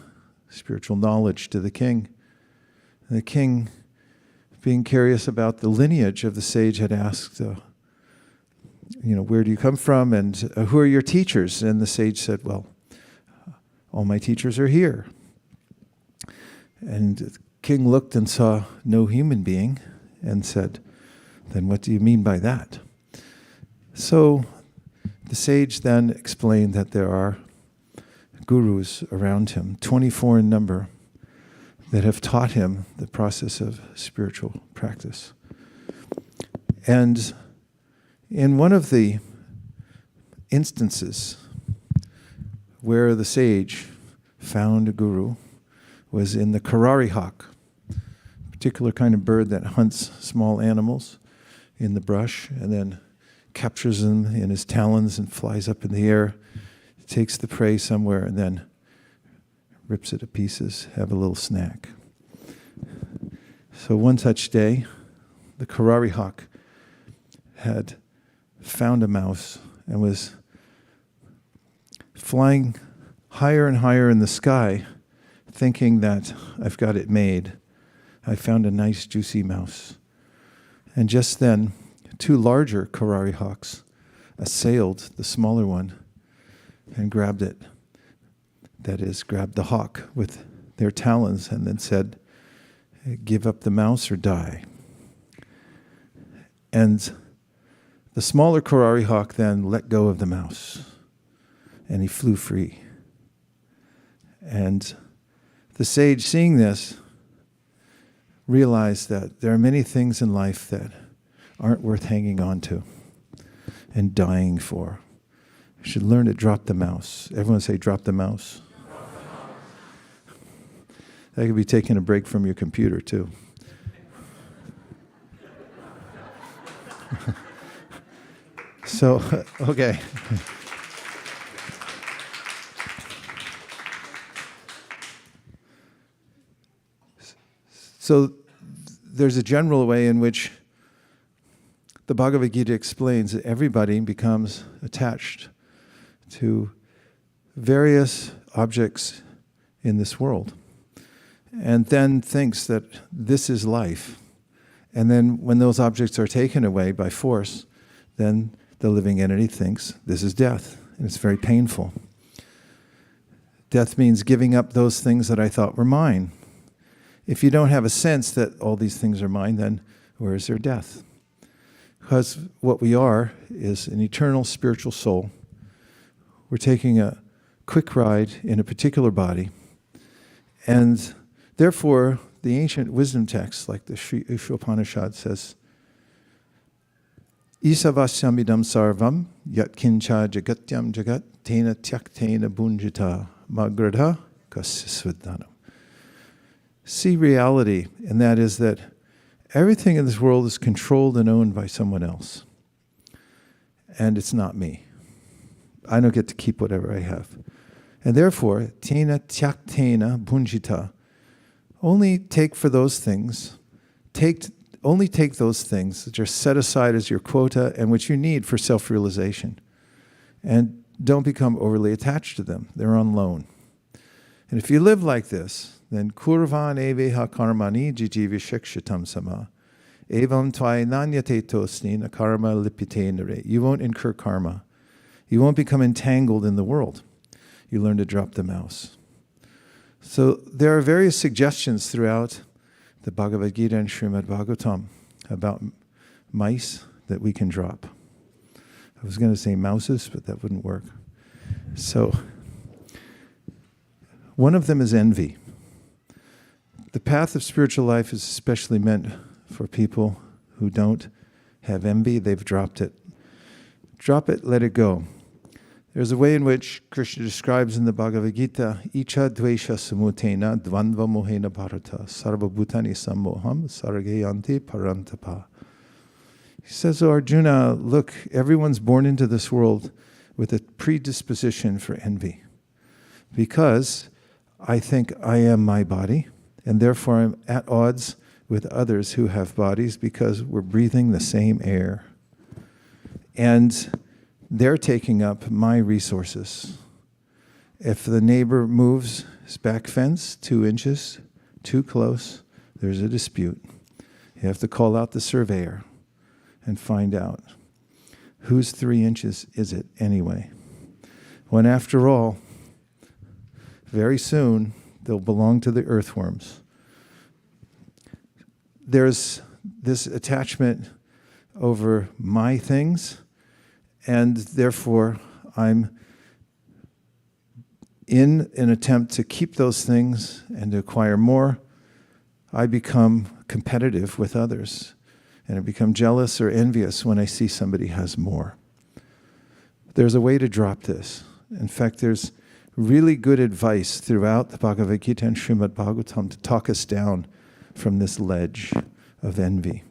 spiritual knowledge to the king. And the king, being curious about the lineage of the sage, had asked, where do you come from and who are your teachers? And the sage said, well, all my teachers are here. And the king looked and saw no human being and said, then what do you mean by that? So the sage then explained that there are gurus around him, 24 in number, that have taught him the process of spiritual practice. And in one of the instances where the sage found a guru was in the Karari hawk, a particular kind of bird that hunts small animals in the brush and then captures them in his talons and flies up in the air, takes the prey somewhere and then rips it to pieces, have a little snack. So one such day, the Karari hawk had found a mouse and was flying higher and higher in the sky, thinking that I've got it made. I found a nice juicy mouse. And just then, two larger Karari hawks assailed the smaller one and grabbed it. That is, grabbed the hawk with their talons and then said, give up the mouse or die. And the smaller Karari hawk then let go of the mouse and he flew free. And the sage, seeing this, realized that there are many things in life that aren't worth hanging on to and dying for. You should learn to drop the mouse. Everyone say, drop the mouse. That could be taking a break from your computer, too. So, okay. So there's a general way in which the Bhagavad Gita explains that everybody becomes attached to various objects in this world and then thinks that this is life. And then when those objects are taken away by force, then the living entity thinks this is death, and it's very painful. Death means giving up those things that I thought were mine. If you don't have a sense that all these things are mine, then where is their death? Because what we are is an eternal spiritual soul. We're taking a quick ride in a particular body. And therefore, the ancient wisdom texts, like the Sri Upanishad says, Isavasyamidam sarvam yatkincha jagatyam jagat tena tyaktena bunjita magradha kasisvadhanam. See reality, and that is that everything in this world is controlled and owned by someone else. And it's not me. I don't get to keep whatever I have. And therefore, tena tyaktena bunjita, only take for those things, only take those things that are set aside as your quota and which you need for self-realization. And don't become overly attached to them. They're on loan. And if you live like this, then kurvan eveha karmani jijivishikshitam sama. Evam tvai nanyate tosnin akarma lipite nare. You won't incur karma. You won't become entangled in the world. You learn to drop the mouse. So there are various suggestions throughout the Bhagavad Gita and Srimad Bhagavatam about mice that we can drop. I was going to say mouses, but that wouldn't work. So one of them is envy. The path of spiritual life is especially meant for people who don't have envy. They've dropped it. Drop it, let it go. There's a way in which Krishna describes in the Bhagavad Gita, Icha dvesha samutena dvandva mohena bharata sarva bhutani sammoham sargayanti parantapa. He says, oh Arjuna, look, everyone's born into this world with a predisposition for envy. Because I think I am my body, and therefore I'm at odds with others who have bodies because we're breathing the same air. And they're taking up my resources. If the neighbor moves his back fence 2 inches too close, there's a dispute. You have to call out the surveyor and find out whose 3 inches is it anyway. When after all, very soon they'll belong to the earthworms. There's this attachment over my things, and therefore I'm in an attempt to keep those things and to acquire more. I become competitive with others, and I become jealous or envious when I see somebody has more. There's a way to drop this. In fact, there's really good advice throughout the Bhagavad Gita and Srimad Bhagavatam to talk us down from this ledge of envy,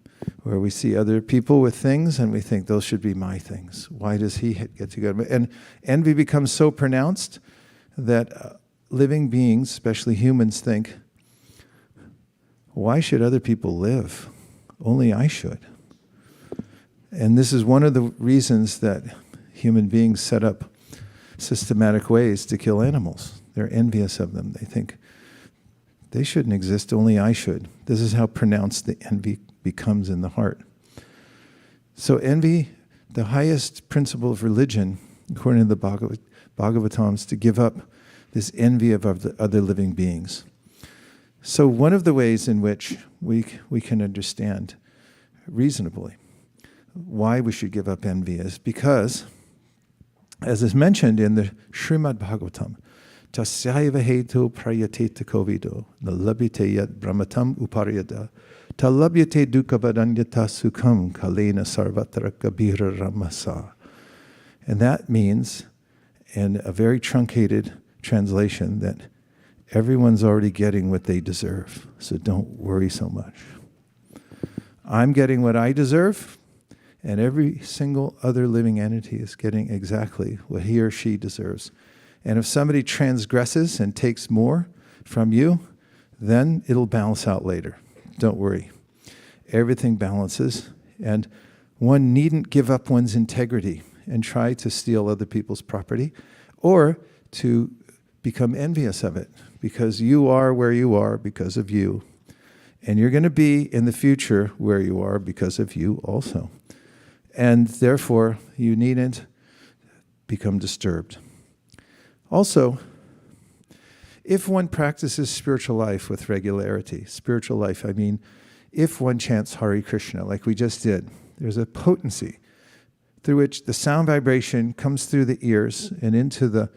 where we see other people with things and we think those should be my things. Why does he get to go? And envy becomes so pronounced that living beings, especially humans, think, why should other people live? Only I should. And this is one of the reasons that human beings set up systematic ways to kill animals. They're envious of them. They think, they shouldn't exist, only I should. This is how pronounced the envy becomes in the heart. So envy, the highest principle of religion, according to the Bhagavatam, is to give up this envy of other living beings. So one of the ways in which we can understand reasonably why we should give up envy is because, as is mentioned in the Srimad Bhagavatam, Tasyaiva hetu prayateta kovido, nalabhyate yat brahmatam uparyada, talabhyate dukavadanyata sukham kalena sarvatra kabira ramasa. And that means, in a very truncated translation, that everyone's already getting what they deserve, so don't worry so much. I'm getting what I deserve, and every single other living entity is getting exactly what he or she deserves. And if somebody transgresses and takes more from you, then it'll balance out later. Don't worry. Everything balances, and one needn't give up one's integrity and try to steal other people's property or to become envious of it, because you are where you are because of you. And you're going to be in the future where you are because of you also. And therefore, you needn't become disturbed. Also, if one practices spiritual life with regularity, spiritual life, I mean, if one chants Hare Krishna, like we just did, there's a potency through which the sound vibration comes through the ears and into the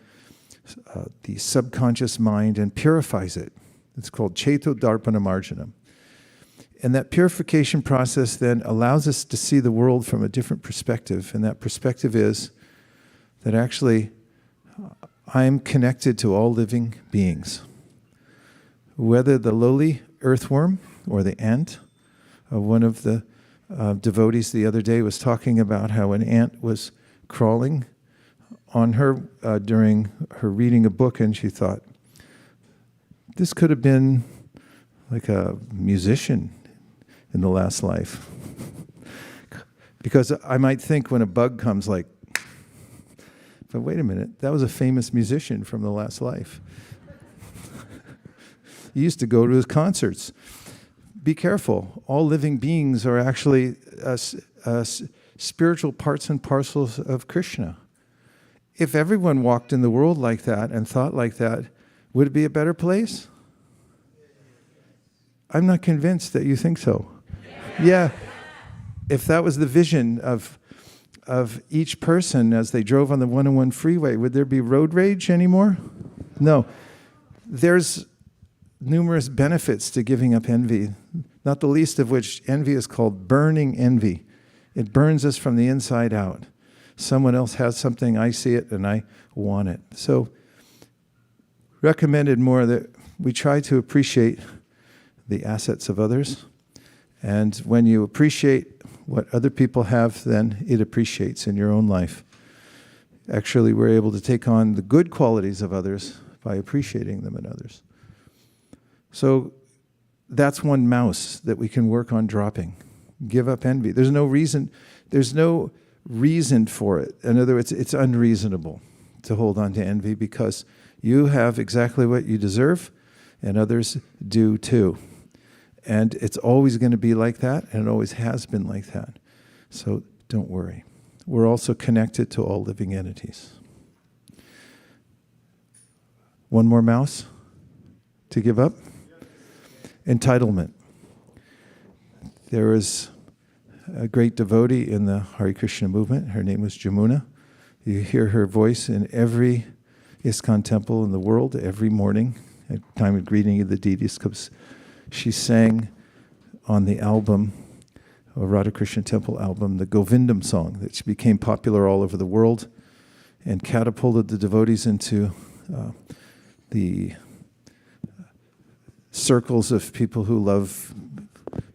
subconscious mind and purifies it. It's called Cheto Darpana Marjanam. And that purification process then allows us to see the world from a different perspective. And that perspective is that actually I'm connected to all living beings. Whether the lowly earthworm or the ant, one of the devotees the other day was talking about how an ant was crawling on her during her reading a book, and she thought, this could have been like a musician in the last life. Because I might think when a bug comes like, but wait a minute, that was a famous musician from the last life. You used to go to his concerts. Be careful. All living beings are actually spiritual parts and parcels of Krishna. If everyone walked in the world like that and thought like that, would it be a better place? I'm not convinced that you think so. Yeah. If that was the vision of each person as they drove on the 101 freeway, would there be road rage anymore? No. There's numerous benefits to giving up envy, not the least of which envy is called burning envy. It burns us from the inside out. Someone else has something, I see it, and I want it. So, recommended more that we try to appreciate the assets of others. And when you appreciate what other people have, then it appreciates in your own life. Actually, we're able to take on the good qualities of others by appreciating them in others. So that's one mouse that we can work on dropping. Give up envy. There's no reason for it. In other words, it's unreasonable to hold on to envy because you have exactly what you deserve and others do too. And it's always going to be like that, and it always has been like that. So don't worry. We're also connected to all living entities. One more mouse to give up? Entitlement. There was a great devotee in the Hare Krishna movement. Her name was Jamuna. You hear her voice in every ISKCON temple in the world every morning at time of greeting of the deities, because she sang on the album, a Radha Krishna Temple album, the Govindam song, that became popular all over the world and catapulted the devotees into the circles of people who love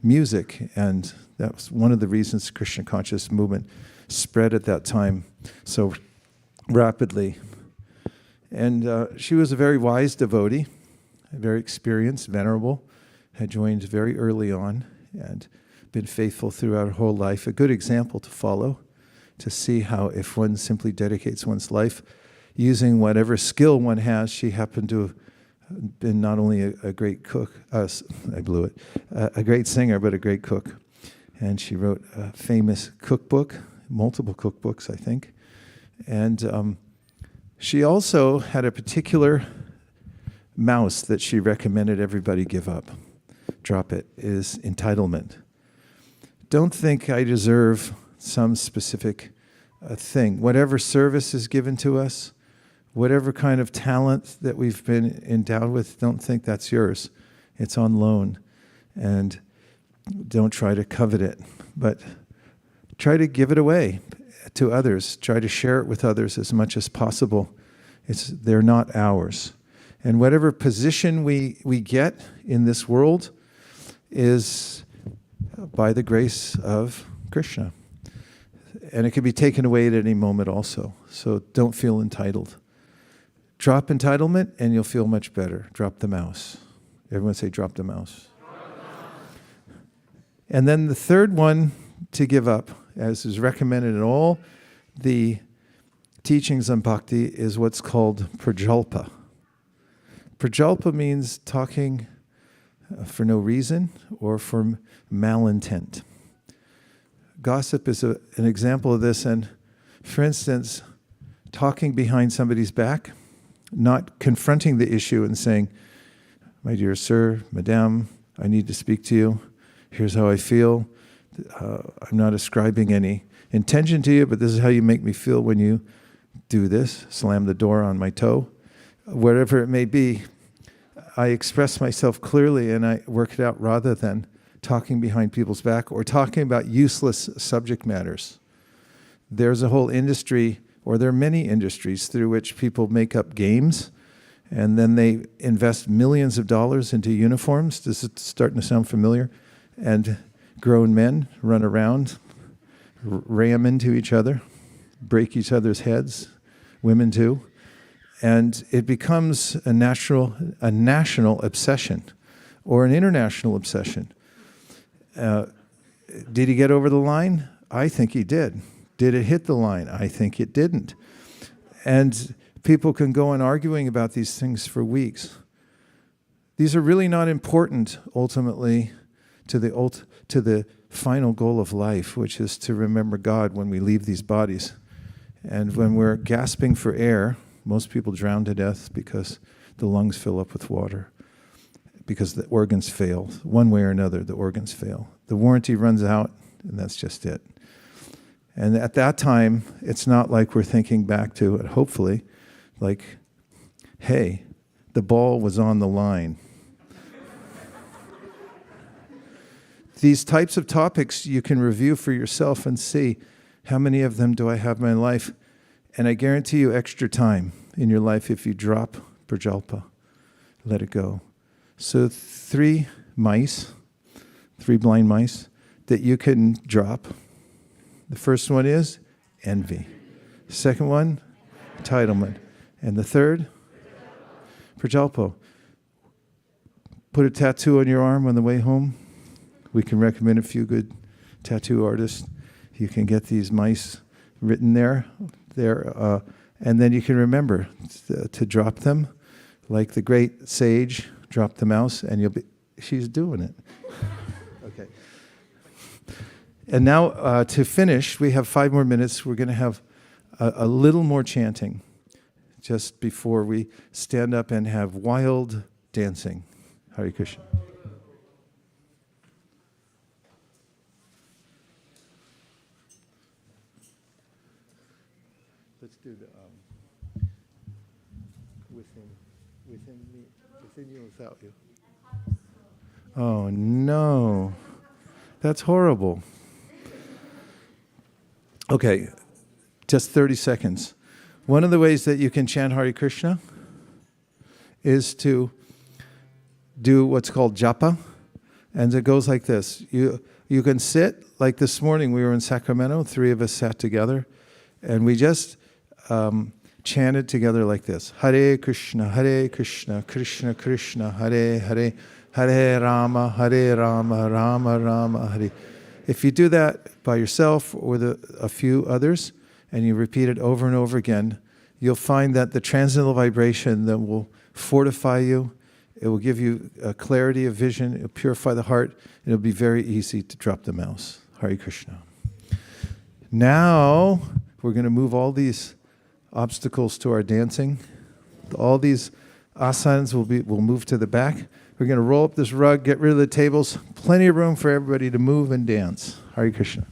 music. And that was one of the reasons the Krishna conscious movement spread at that time so rapidly. And she was a very wise devotee, very experienced, venerable, had joined very early on and been faithful throughout her whole life. A good example to follow, to see how if one simply dedicates one's life using whatever skill one has. She happened to have been not only a great cook, I blew it, a great singer, but a great cook. And she wrote a famous cookbook, multiple cookbooks, I think. And she also had a particular mouse that she recommended everybody give up. Drop it, is entitlement. Don't think I deserve some specific thing. Whatever service is given to us, whatever kind of talent that we've been endowed with, don't think that's yours. It's on loan. And don't try to covet it, but try to give it away to others. Try to share it with others as much as possible. They're not ours. And whatever position we get in this world is by the grace of Krishna. And it can be taken away at any moment also. So don't feel entitled. Drop entitlement and you'll feel much better. Drop the mouse. Everyone say, drop the mouse. And then the third one to give up, as is recommended in all the teachings on bhakti, is what's called prajalpa. Prajalpa means talking for no reason or for malintent. Gossip is an example of this. And for instance, talking behind somebody's back, not confronting the issue and saying, my dear sir, madame, I need to speak to you. Here's how I feel. I'm not ascribing any intention to you, but this is how you make me feel when you do this. Slam the door on my toe. Whatever it may be, I express myself clearly and I work it out rather than talking behind people's back or talking about useless subject matters. There's a whole industry, or there are many industries through which people make up games and then they invest millions of dollars into uniforms. This is starting to sound familiar. And grown men run around, ram into each other, break each other's heads, women too. And it becomes a national obsession or an international obsession. Did he get over the line? I think he did. Did it hit the line? I think it didn't. And people can go on arguing about these things for weeks. These are really not important, ultimately, to the final goal of life, which is to remember God when we leave these bodies. And when we're gasping for air, most people drown to death because the lungs fill up with water, because the organs fail. One way or another, the organs fail. The warranty runs out, and that's just it. And at that time, it's not like we're thinking back to it, hopefully, like, hey, the ball was on the line. These types of topics you can review for yourself and see how many of them do I have in my life. And I guarantee you extra time in your life if you drop prajalpa, let it go. So 3 blind mice that you can drop. The first one is envy. The second one, entitlement. And the third, prajalpa. Put a tattoo on your arm on the way home. We can recommend a few good tattoo artists. You can get these mice written there, and then you can remember to drop them, like the great sage dropped the mouse, and she's doing it. Okay. And now to finish, we have 5 more minutes. We're going to have a little more chanting just before we stand up and have wild dancing. Hare Krishna. Let's do the within you, without you. Oh no, that's horrible. Okay, just 30 seconds. One of the ways that you can chant Hare Krishna is to do what's called Japa, and it goes like this. You can sit, like this morning we were in Sacramento, 3 of us sat together, and we just chanted together like this. Hare Krishna, Krishna Krishna, Hare Hare, Hare Rama, Rama Rama, Hare. If you do that by yourself or with a few others, and you repeat it over and over again, you'll find that the transcendental vibration that will fortify you, it will give you a clarity of vision, it'll purify the heart, and it'll be very easy to drop the mouse. Hare Krishna. Now, we're going to move all these obstacles to our dancing. All these asanas will move to the back. We're going to roll up this rug, get rid of the tables. Plenty of room for everybody to move and dance. Hare Krishna.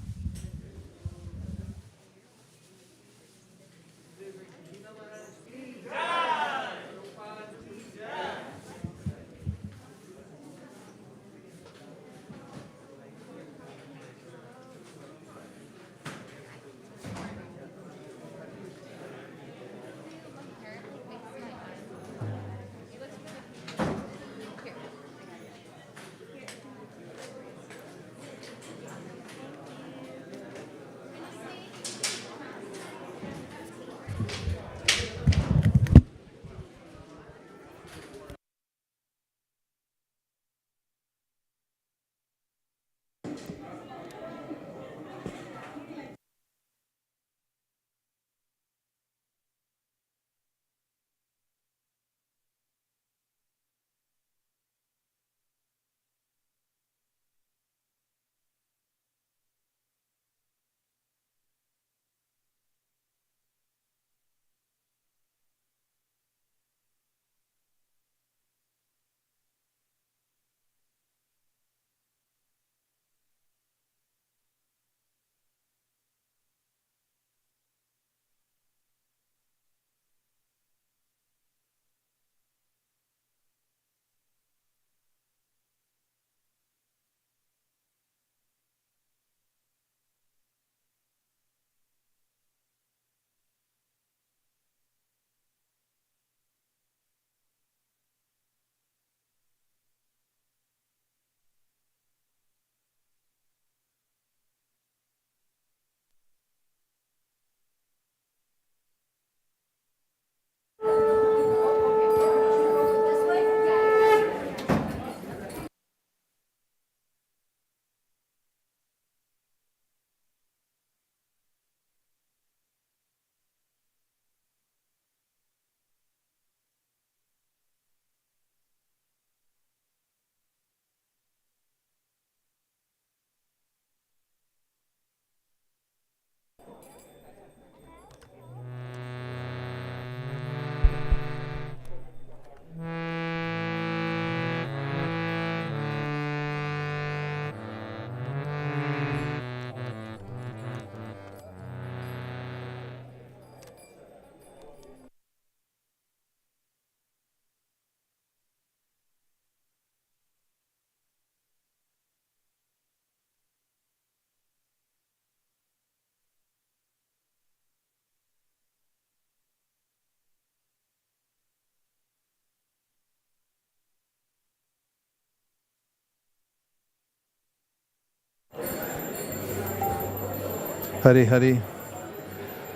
Hari Hari.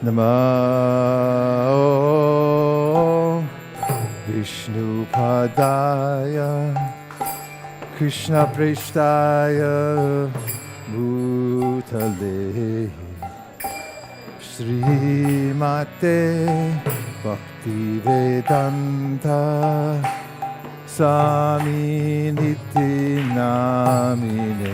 Namo Vishnu Padaya Krishna Prishtaya Bhutale Srimate Bhakti Vedanta Swami Niti Namine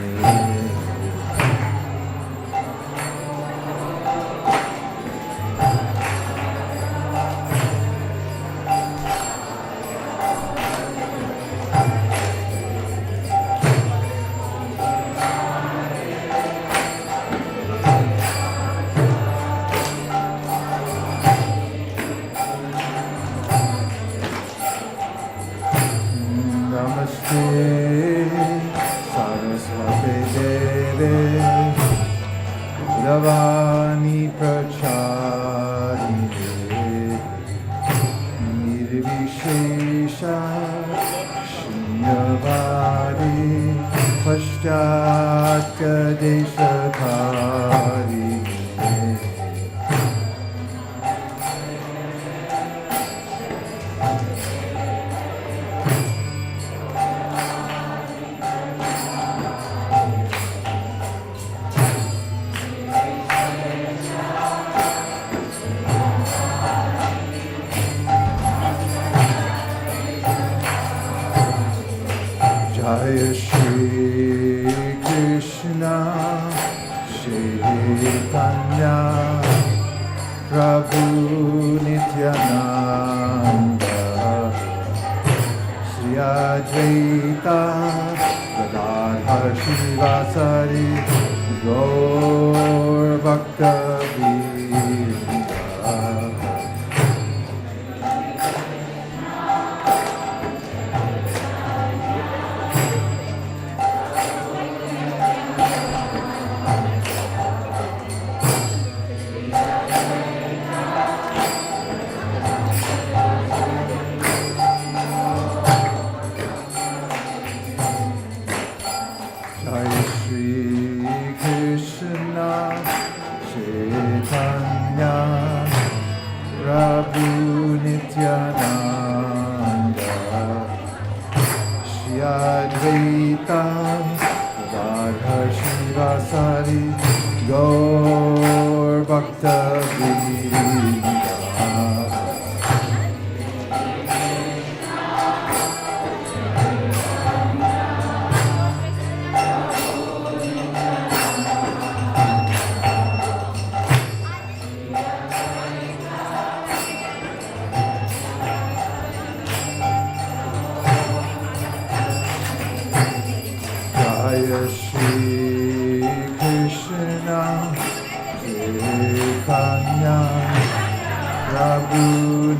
Saraswati Deve Gauravani Pracharine Nirvishesha Shunyavadi Paschatya Deshakarine Jaya Shri Krishna Chaitanya Prabhu Nityananda Sri Advaita Gadadhar Shivasari Gaur Bhakta Vrinda Jai Shri Krishna Chaitanya Prabhu Nityananda Shri Advaita Gadadhar Shivasari Gaur Bhakta Vrinda Jaya Shri Krishna Chaitanya Prabhu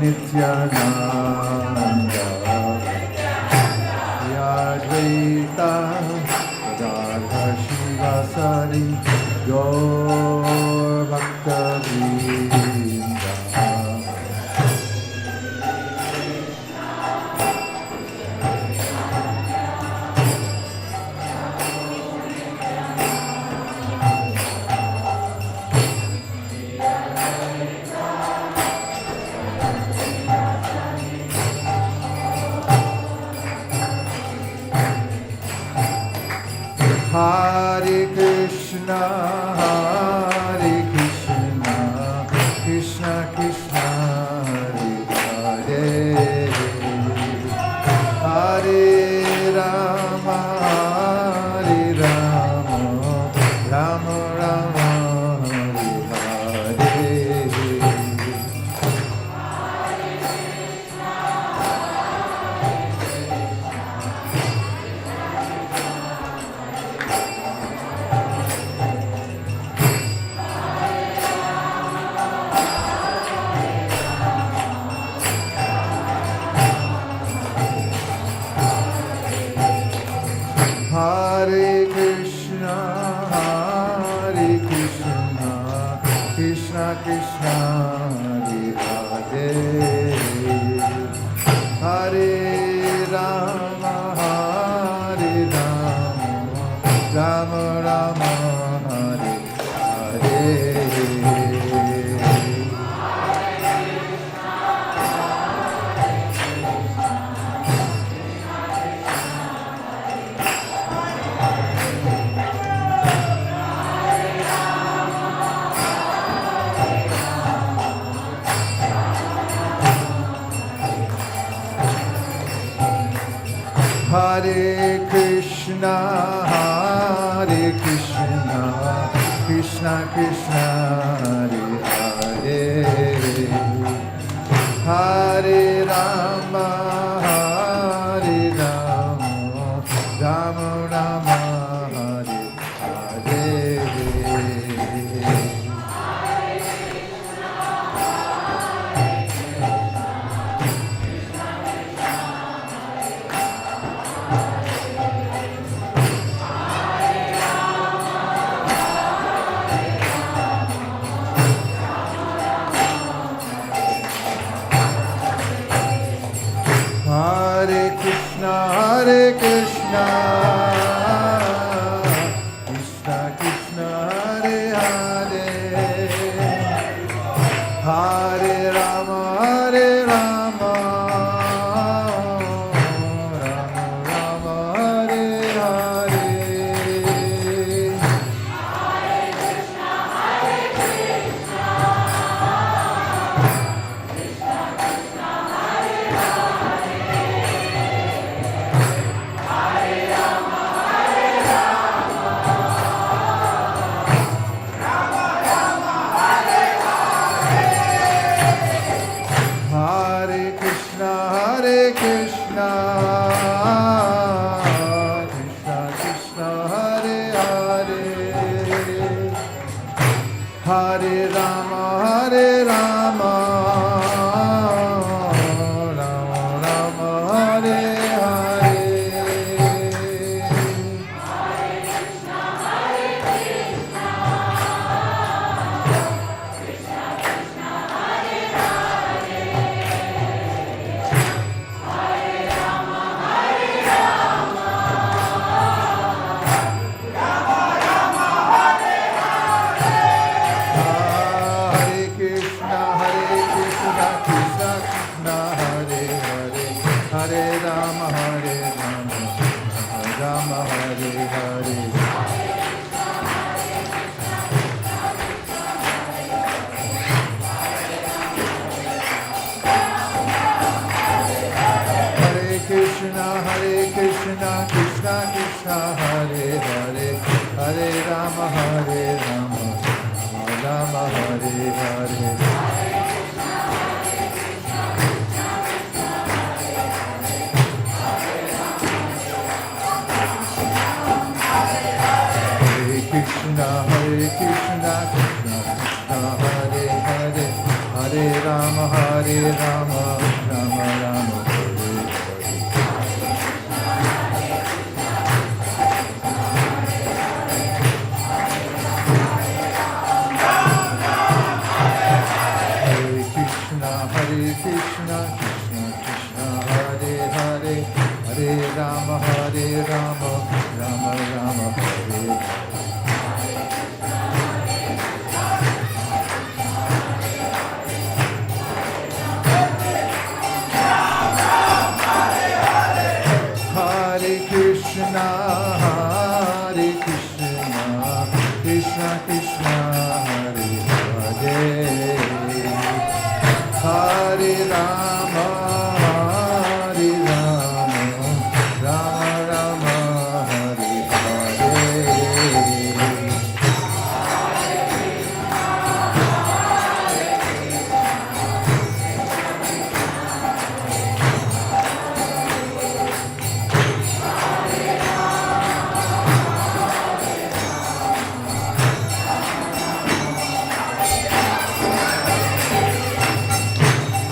Nityananda Shri Advaita Gadadhar Shivasari Gaur Bhakta Vrinda Hare Krishna, Krishna Krishna, Hare Hare, Hare Rama, Rama Rama, Hare Hare. Hare Krishna, Krishna Krishna, Hare Hare, Hare Rama, Rama Rama, Hare Hare. Hare Krishna, Krishna Krishna, Hare Hare, Hare Rama, Rama Rama, Hare Hare. Hare Krishna, Krishna Krishna, Hare Hare, Hare Rama, Rama Rama, Hare Hare. Hare Krishna, Krishna Krishna, Hare Hare, Hare Rama, Rama Rama, Hare Hare. Hare Krishna, Krishna Krishna, Hare Hare, Hare Rama, Rama Hare Hare. Hare Krishna, Krishna Krishna, Hare Hare, Hare Rama, Rama Hare Hare. Hare Krishna, Krishna Krishna, Hare Hare, Hare Rama, Rama Rama, Hare Krishna, Krishna Krishna, Hare Hare, Hare Rama, Rama Rama, Hare Hare Krishna, Krishna Krishna, Hare Hare, Hare Rama, Rama Rama, Hare Hare.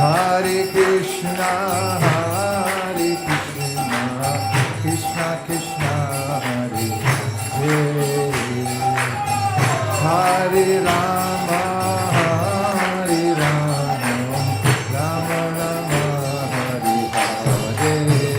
Hare Krishna, Krishna Krishna, Hare Hare, Hare Rama, Rama Rama, Hare Hare.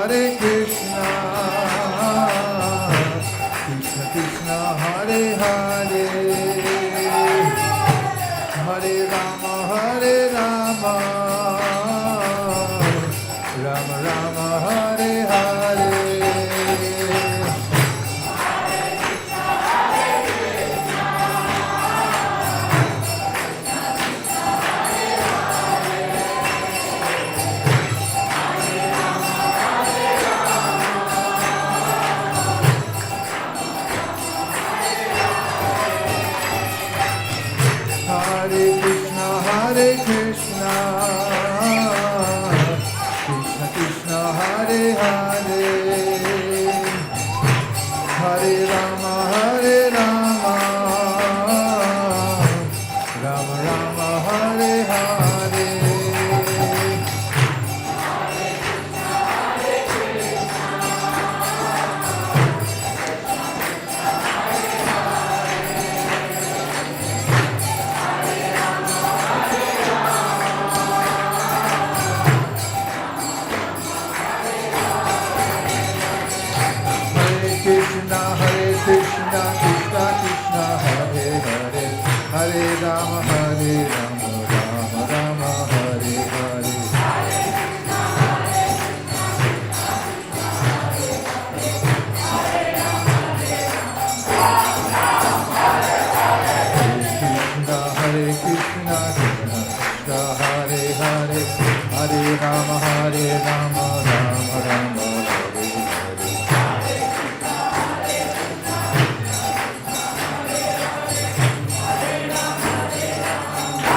Hare Krishna, Krishna Krishna, Hare Hare, Hare Rama, Hare Rama, Rama Rama, Hare Hare. Hare Krishna, Hare Krishna, Krishna Krishna, Hare Hare, Hare Rama, Hare Rama, Rama Rama, Hare Hare. Krishna, Krishna Krishna, Hare Hare, Hare Rama, Hare Rama, Rama Rama, Hare Hare. Hare Krishna, Krishna Krishna, Hare Hare, Hare Rama, Hare Rama, Rama Rama, Hare Hare.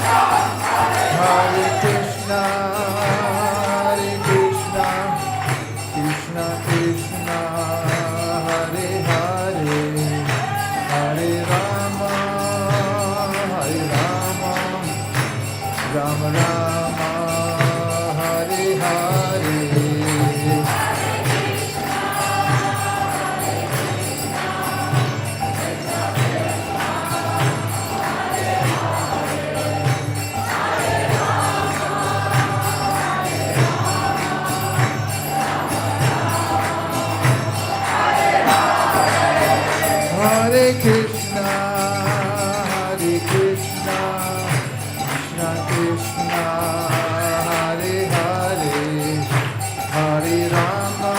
Hare Krishna, Hare Krishna, Krishna Krishna, Hare Hare, Hare Rama, Rama Rama, Hare Hare. Hare Krishna, Hare Krishna, Krishna Krishna, Hare Hare, Hare Rama,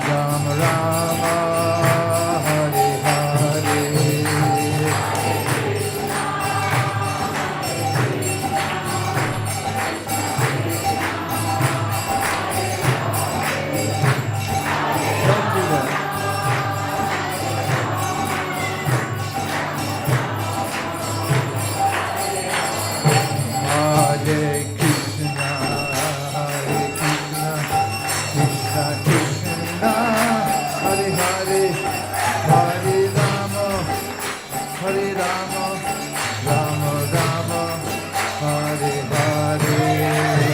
Rama Rama, Hare Hare. Don't do that. Hare Krishna, Hare Krishna, Krishna Krishna, Hare Hare, Hare Rama, Rama Rama, Hare Hare.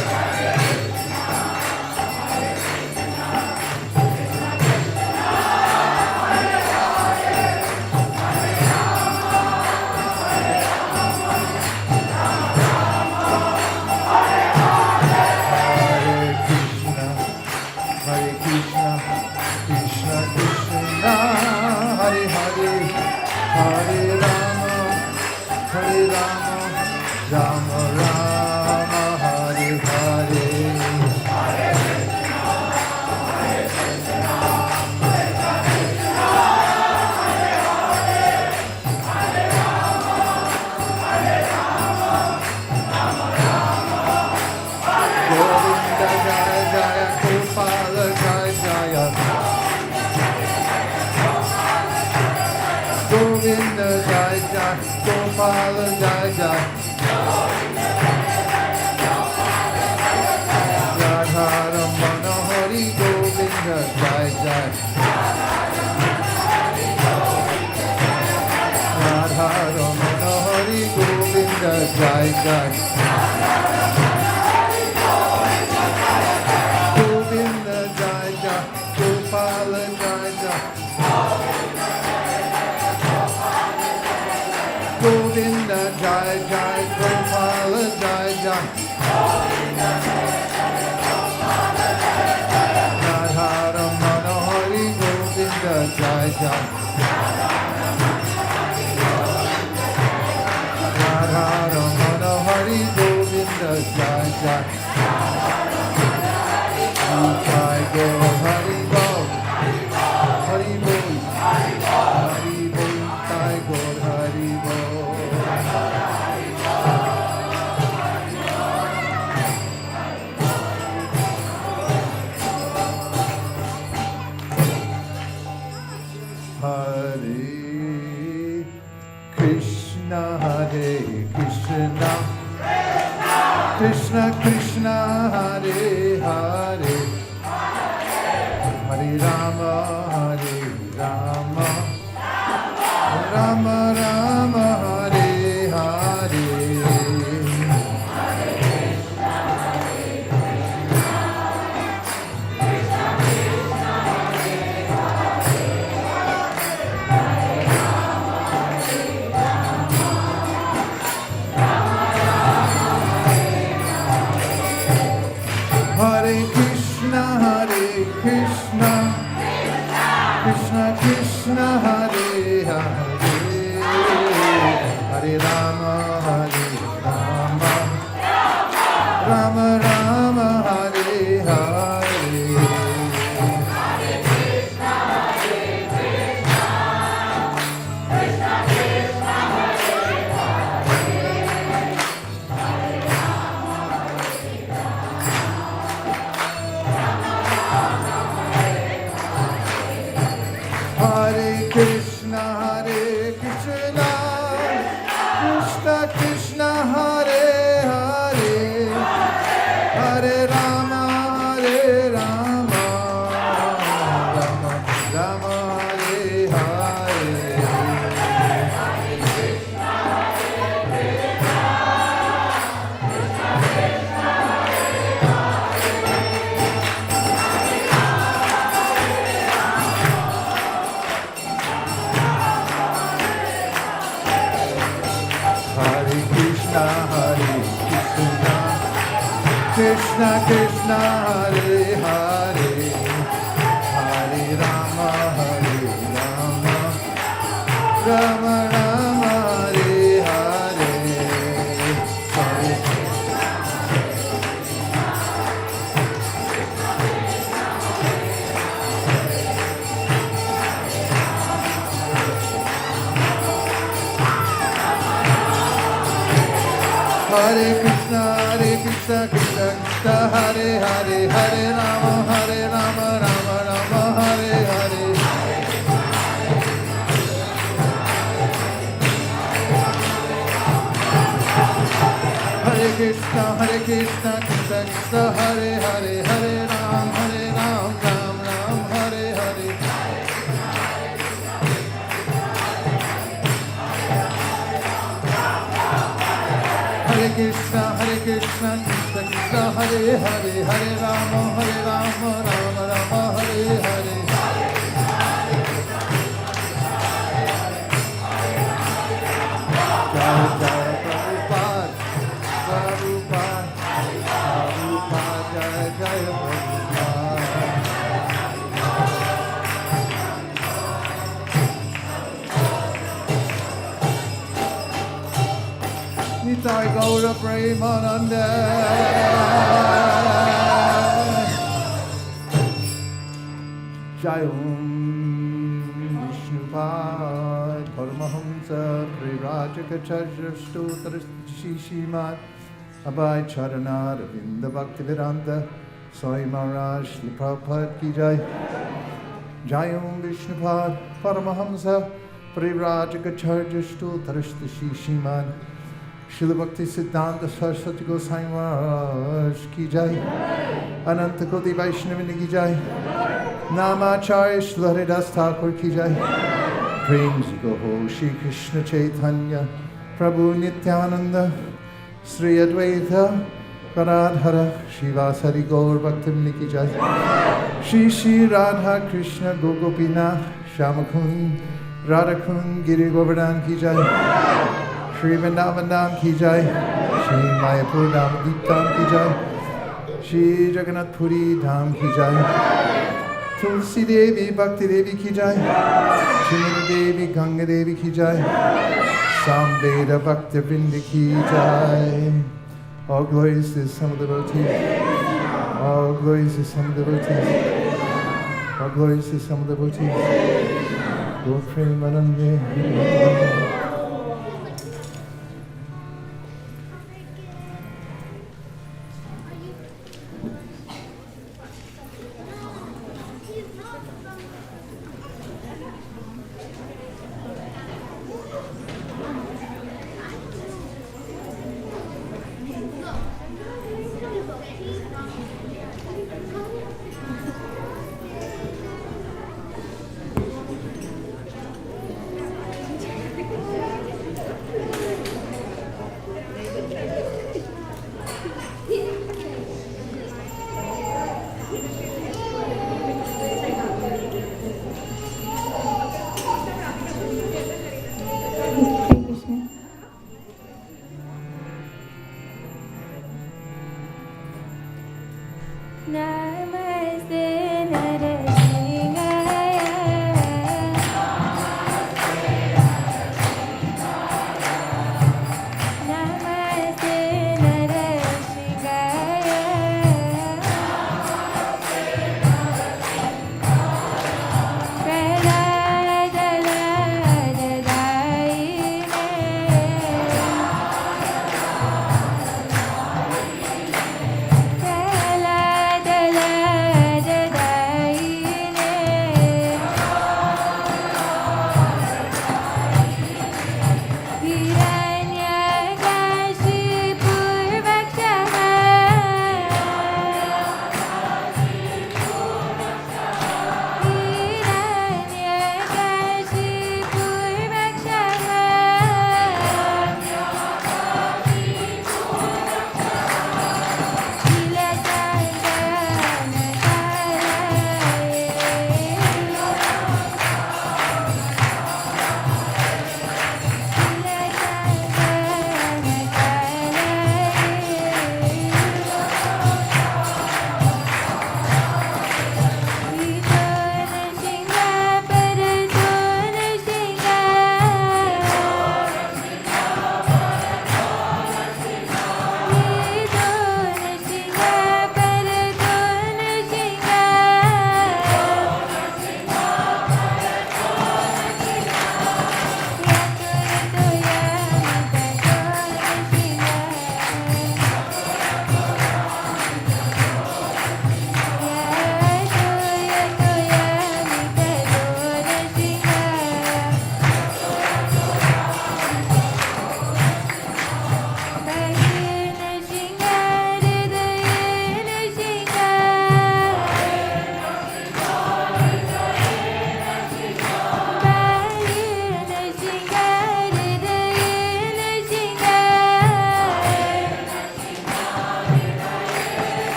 Hare Krishna, Krishna Krishna, Hare Hare, Hare Rama, Rama Rama, Hare Hare. Govinda Jaya Jaya, Gopala Jaya Jaya, Govinda Jaya Jaya, Gopala Jaya Jaya, Radha Ramana Hari Govinda Jaya Jaya, Radha Ramana Hari Govinda Jaya Jaya. Govinda Jaya Jaya, Gopala Jaya Jaya, Govinda Jaya Jaya, Gopala Jaya Jaya, Radha Ramana Hari Govinda Jaya Jaya, Hari Bol. Hare Krishna, Hare Krishna, Krishna Krishna, Hare Hare, Hare Rama, Hare Rama, Rama Rama, Hare Hare. Hare Krishna, Hare Krishna, Krishna Krishna, Hare Hare, Hare Rama, Hare Rama, Rama Rama, Hare Hare. Hare Krishna, Hare Krishna, Krishna Krishna, Hare Hare, Hare Rama, Hare Rama, Rama Rama, Hare Hare. Hare Krishna, Hare Krishna, Krishna Krishna, Hare Hare, Hare Rama, Hare Rama, Rama Rama, Hare Hare. Hare Hare Krishna, Krishna Krishna, Hare Hare, Hare Rama, Rama Rama, Hare Hare. Hare Krishna, Krishna Krishna, Hare Hare, Hare Ram, Ram Ram, Hare Hare. Hare Krishna, Krishna Krishna, Hare Hare, Hare Rama, Rama Rama, Hare Hare. Jaya Jaya Prabhupada, Prabhupada, Prabhupada, Jaya Jaya Prabhupada. Nitai Gaura Premanande. Jai Om Vishnupad Paramahamsa Prirajaka Stotra Shishimat Abhay Charana Ravinda Bhaktivedanta Swami Maharaj Shri Prabhupada Ki Jai. Jai Om Vishnupad Paramahamsa Prirajaka Stotra Shishimat Srila Bhakti Siddhanta Saraswati Goswami Maharaj Ki Jai. Ananta Koti Vaishnavini Ki Jai. Namacharya Srila Haridas Thakur Ki Jai. Prem Ji Goho Shri Krishna Chaitanya Prabhu Nityananda Sri Advaita Radhara Shivasari Gaur Bhaktivinoda Ki Jai. Shri Shri Radha Krishna Gogopinath Shamakun Radhakun Giri Govardhan Ki Jai. Shri Vrindavan Dham Ki Jai, Shri Mayapur Dham Deeptam Ki Jai, Shri Jagannath Puri Dham Ki Jai, Tulsi Devi Bhakti Devi Ki Jai, Shri Devi Ganga Devi Ki Jai, Samveda Bhakti Vrinda Ki Jai. All glories to some of the devotees. All glories to some of the devotees. All glories to some of the devotees. Go Premanande.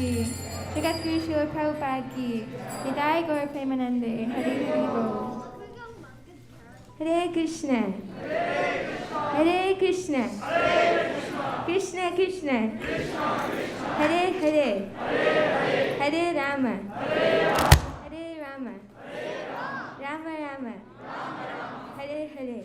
ki, Jagat Guru Srila Prabhupada ki, Nidai Gaur Premanande, Hare Hari Bol. Hare Krishna. Hare Krishna. Krishna Krishna. Hare Hare. Hare Rama. Hare Rama. Rama Rama. Hare Hare.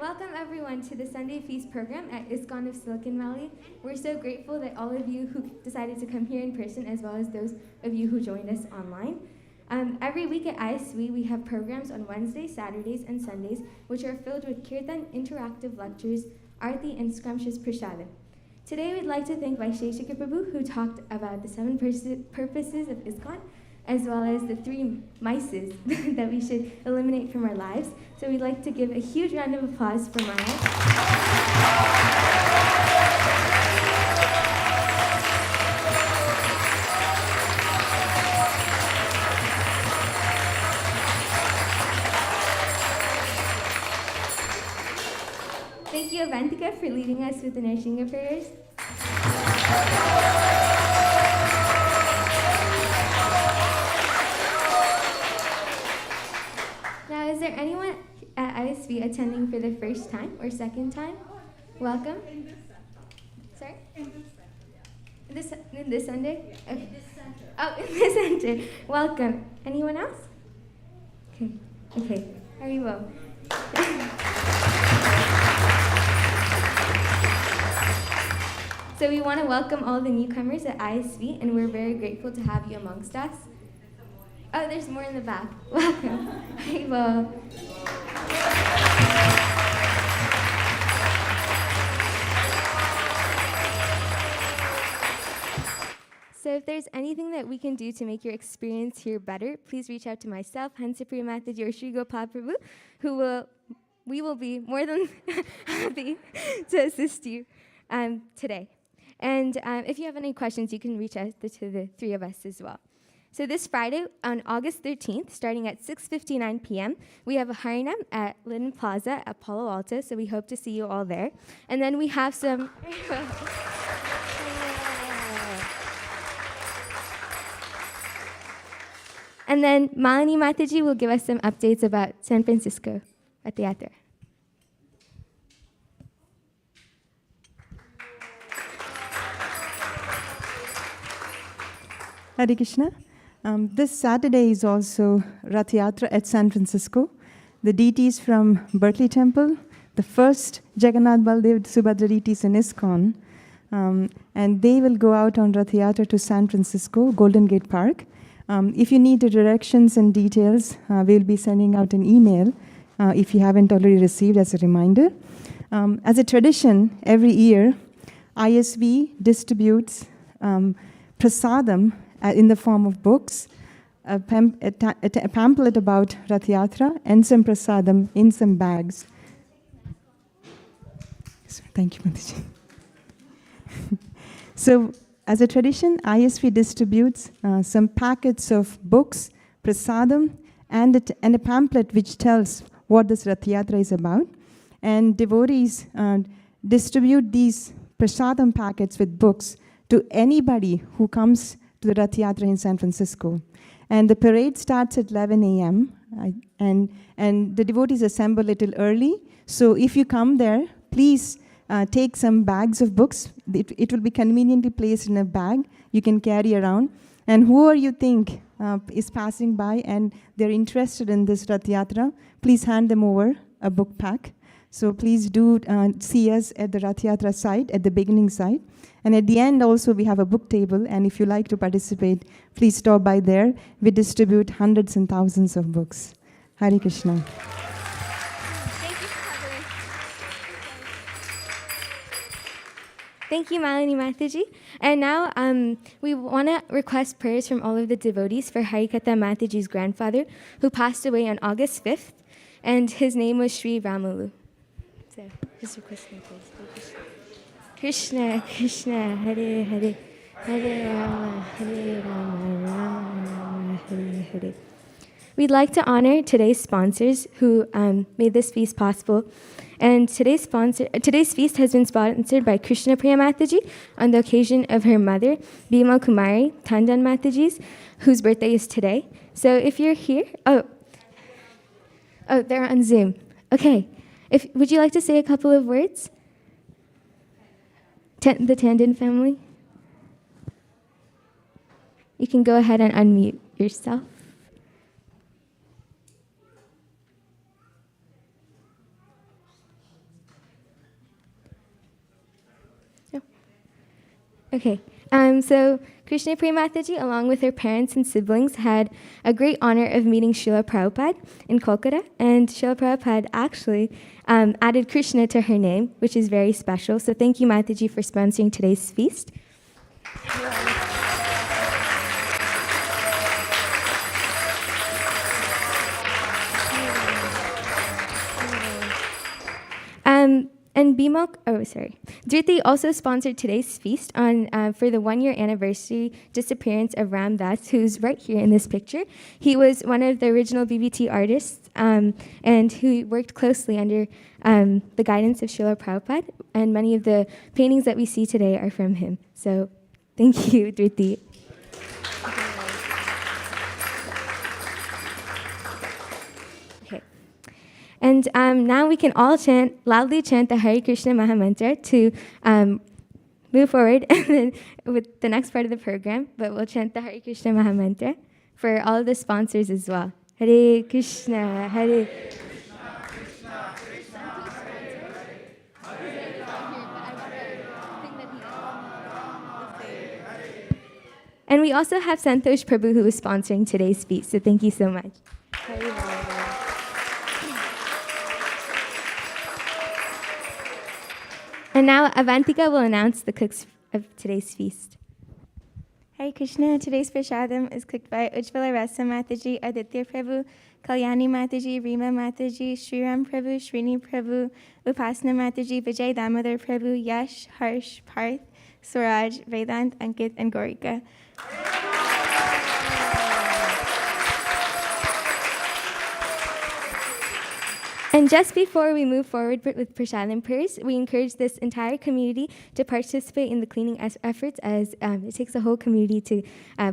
Welcome everyone to the Sunday Feast program at ISKCON of Silicon Valley. We're so grateful that all of you who decided to come here in person, as well as those of you who joined us online. Every week at ISV, we have programs on Wednesdays, Saturdays, and Sundays, which are filled with Kirtan, interactive lectures, Arti, and scrumptious prasadam. Today, we'd like to thank Vaisesika Prabhu, who talked about the 7 purposes of ISKCON, as well as the 3 mices that we should eliminate from our lives. So we'd like to give a huge round of applause for Maya. Thank you, Avantika, for leading us with the Narshinga prayers. Now, is there anyone at ISV attending for the first time or second time? Welcome. Sorry? In this Sunday? Okay. Oh, in this center. Welcome. Anyone else? Okay. Haribo. So we want to welcome all the newcomers at ISV, and we're very grateful to have you amongst us. Oh, there's more in the back. Welcome. Haribo. So if there's anything that we can do to make your experience here better, please reach out to myself, Hansapriya Mataji, or Sri Gopal Prabhu, we will be more than happy to assist you today. And if you have any questions, you can reach out to the 3 of us as well. So this Friday, on August 13th, starting at 6:59 p.m., we have a Harinam at Linden Plaza at Palo Alto, so we hope to see you all there. And then we have some... And then Malini Mataji will give us some updates about San Francisco at the Yatra. Hare Krishna. This Saturday is also Rath Yatra at San Francisco. The deities from Berkeley Temple, the first Jagannath Baldev Subhadra deities in ISKCON, and they will go out on Rath Yatra to San Francisco, Golden Gate Park. If you need the directions and details, we'll be sending out an email if you haven't already received as a reminder. As a tradition, every year, ISV distributes prasadam in the form of books, a pamphlet about Rath Yatra, and some prasadam in some bags. Thank you, Mataji. So, as a tradition, ISV distributes some packets of books, prasadam, and a pamphlet which tells what this Rath Yatra is about. And devotees distribute these prasadam packets with books to anybody who comes to the Rath Yatra in San Francisco. And the parade starts at 11 a.m. And the devotees assemble a little early. So if you come there, please take some bags of books. It will be conveniently placed in a bag you can carry around. And whoever you think is passing by and they're interested in this Rath Yatra, please hand them over a book pack. So please do see us at the Rath Yatra site, at the beginning site. And at the end also we have a book table, and if you like to participate, please stop by there. We distribute hundreds and thousands of books. Hare Krishna. Thank you, Malini Mataji. And now we want to request prayers from all of the devotees for Harikatha Mataji's grandfather, who passed away on August 5th, and his name was Sri Ramulu. So, just request me, please. Krishna, Krishna, Hare Hare, Hare Rama, Rama, Hare Hare. We'd like to honor today's sponsors who made this feast possible. And today's feast has been sponsored by Krishna Priya Mataji on the occasion of her mother, Bhima Kumari Tandon Mataji's, whose birthday is today. So if you're here, oh, they're on Zoom. Okay. Would you like to say a couple of words? The Tandon family? You can go ahead and unmute yourself. No. Okay. So Krishna Priya Mataji, along with her parents and siblings, had a great honor of meeting Srila Prabhupada in Kolkata. And Srila Prabhupada actually added Krishna to her name, which is very special. So thank you, Mataji, for sponsoring today's feast. And Dhriti also sponsored today's feast for the 1-year anniversary disappearance of Ram Das, who's right here in this picture. He was one of the original BBT artists and who worked closely under the guidance of Srila Prabhupada, and many of the paintings that we see today are from him. So thank you, Dhriti. And now we can all loudly chant the Hare Krishna Maha Mantra to move forward with the next part of the program. But we'll chant the Hare Krishna Maha Mantra for all of the sponsors as well. Hare Krishna, Hare Krishna, Krishna Krishna, Hare Hare. And we also have Santosh Prabhu, who is sponsoring today's feast. So thank you so much. And now Avantika will announce the cooks of today's feast. Hare Krishna, today's prasadam is cooked by Ujjvala Rasa Mataji, Aditya Prabhu, Kalyani Mataji, Rima Mataji, Sriram Prabhu, Srini Prabhu, Upasana Mataji, Vijay Damodar Prabhu, Yash, Harsh, Parth, Swaraj, Vedant, Ankit, and Gorika. And just before we move forward with prasadam prayers, we encourage this entire community to participate in the cleaning efforts, as it takes a whole community to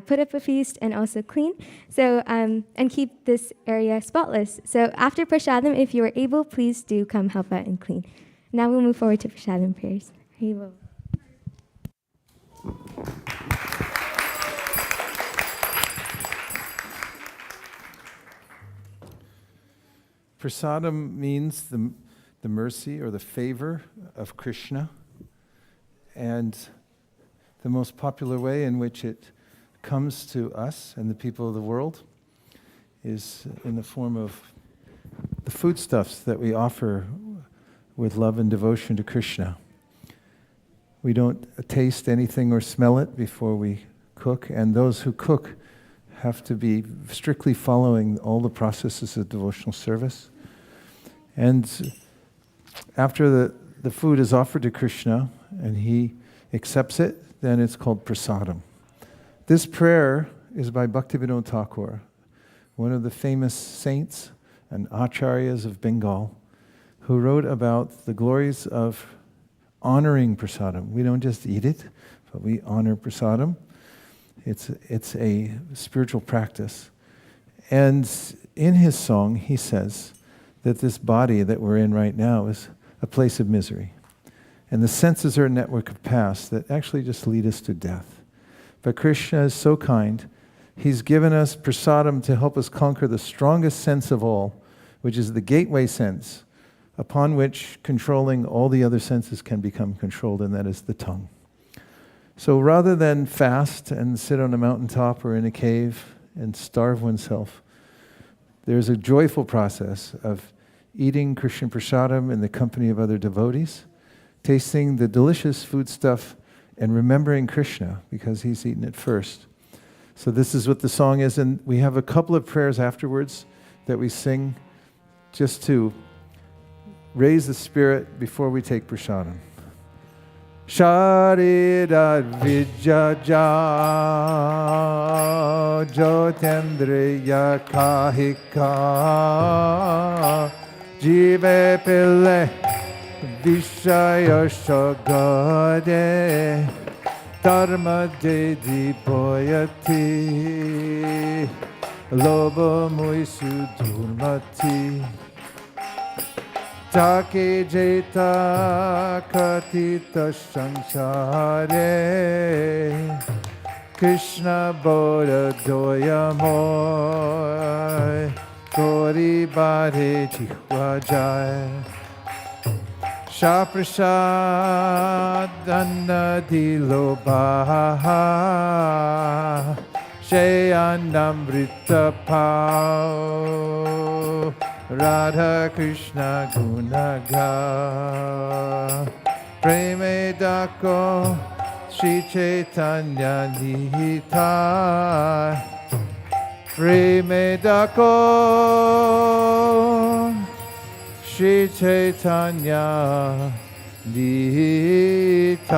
put up a feast and also clean, so and keep this area spotless. So after prasadam, if you are able, please do come help out and clean. Now we'll move forward to prasadam prayers. Hare Prasadam means the mercy or the favor of Krishna, and the most popular way in which it comes to us and the people of the world is in the form of the foodstuffs that we offer with love and devotion to Krishna. We don't taste anything or smell it before we cook, and those who cook have to be strictly following all the processes of devotional service. And after the food is offered to Krishna and he accepts it, then it's called prasadam. This prayer is by Bhaktivinoda Thakur, one of the famous saints and acharyas of Bengal, who wrote about the glories of honoring prasadam. We don't just eat it, but we honor prasadam. It's a spiritual practice. And in his song, he says that this body that we're in right now is a place of misery. And the senses are a network of paths that actually just lead us to death. But Krishna is so kind. He's given us prasadam to help us conquer the strongest sense of all, which is the gateway sense, upon which controlling all the other senses can become controlled, and that is the tongue. So rather than fast and sit on a mountaintop or in a cave and starve oneself, there's a joyful process of eating Krishna prasadam in the company of other devotees, tasting the delicious foodstuff and remembering Krishna because he's eaten it first. So this is what the song is, and we have a couple of prayers afterwards that we sing just to raise the spirit before we take prasadam. Sharira vijaja jyotendriya kahika jive pille Vishayasha Gade Dharma Dedi Boyati Loba Muisu Durmati Take Jeta Katita Shanshare Krishna Bodha Doya Moy Gori Bade Jihwa Jai Shaprasad Annadilo Baha Shayanamrita Pao Radha Krishna Gunaga Preme Dako Shri Chaitanya Nihita Preme Dako Shri Chaitanya Nita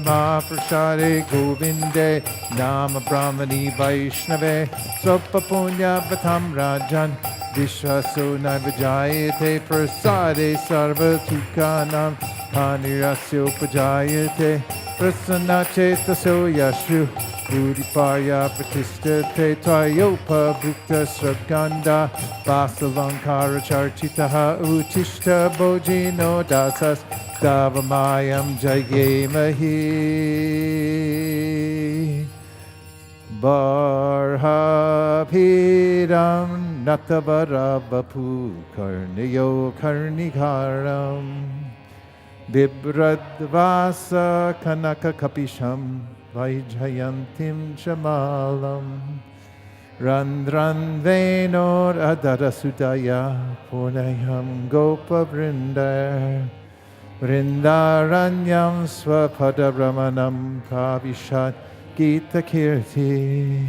Mahaprasade Govinde Nama Brahmani Vaishnave Sopa Punya Batam Rajan Vishwaso Navajayate Prasade Sarva Tukanam Hanirasyo Pajayate Prasanna Chetaso Yashu Buddhiparya Pratistate Tvayopa Bhukta Sraganda Vasalankara Charchitaha Utishta Bojino Dasas Davamayam Jayemahi Barhapiram Natavarabapu Karniyo Karnikaram Bibradvasa Kanaka Kapisham Vaijayantim Shamalam Randran Venor Adarasudaya Purnayam Gopa Vrindar Vrindaranyam Swapadaramanam Kavishat Gita Kirti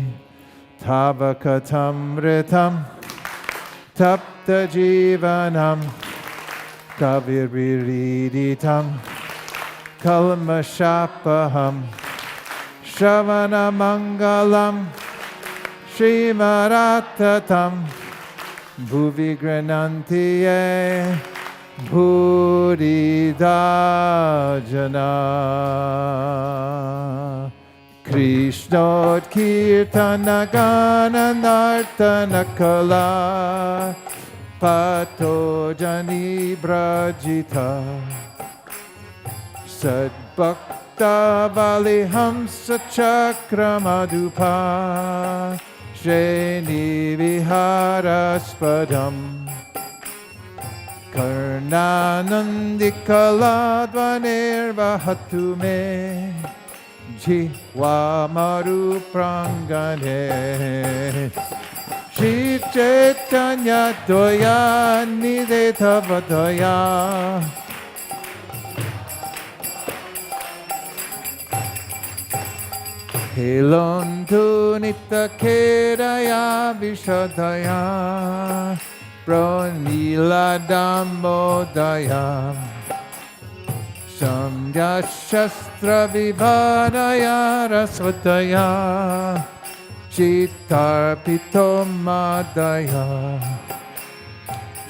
Tavakatamritam Tapta Jivanam Kavirviriditam Kalmashapaham Shravana Mangalam Srimaratatam Bhuvi Granantiye Bhuridajana Krishnot Kirtana Gana Nartana Kala Pato Jani Brajita Sadbhakta Valihamsa Chakramadupa Shreni Viharaspadam Karnanandikaladvanirvahatu me Jihva Maru Prangane Shri Chaitanya Doya Nideta Vadaya Helontu Nita Keraya Vishadaya Pranila Damodaya Samya Shastra Vivadaya Rasvataya Chitarpito Madaya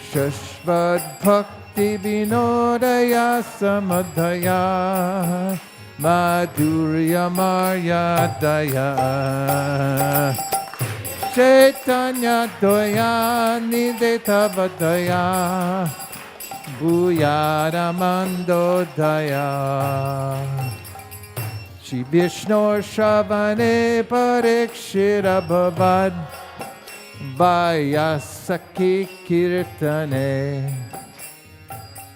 Shashvad Bhakti Vinodaya Samadaya Madhurya Maryadaya Chaitanya Doya Nideta Vadaya Bhuyaramando Daya Shri Vishnu Shavane Parikshira Bhavad Vaisesika Kirtane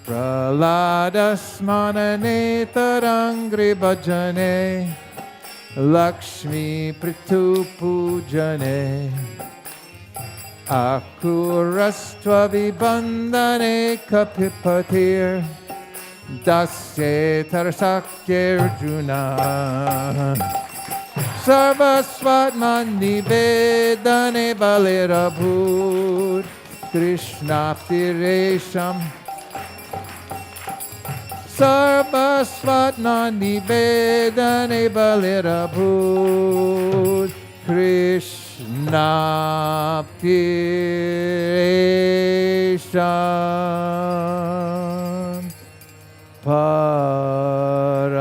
Praladasmanane Tarangri Bhajane Lakshmi Pritu Pujane Akurastva Vibandane Kapipatir Dasye Tarasakya Arjuna Sarvasvatman Nivedane Balerabhut Krishna Tiresham Sarvasvatna Nivedane Balerabhut Krishna Tiresham Para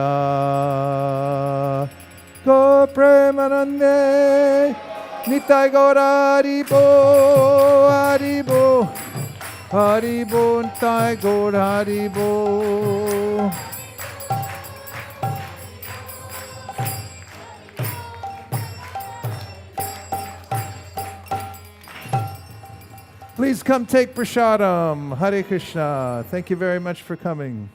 Go Premanande Nitai Gaura Haribo Haribo Haribo Nitai Gaura Haribo. Please come take prasadam. Hare Krishna. Thank you very much for coming.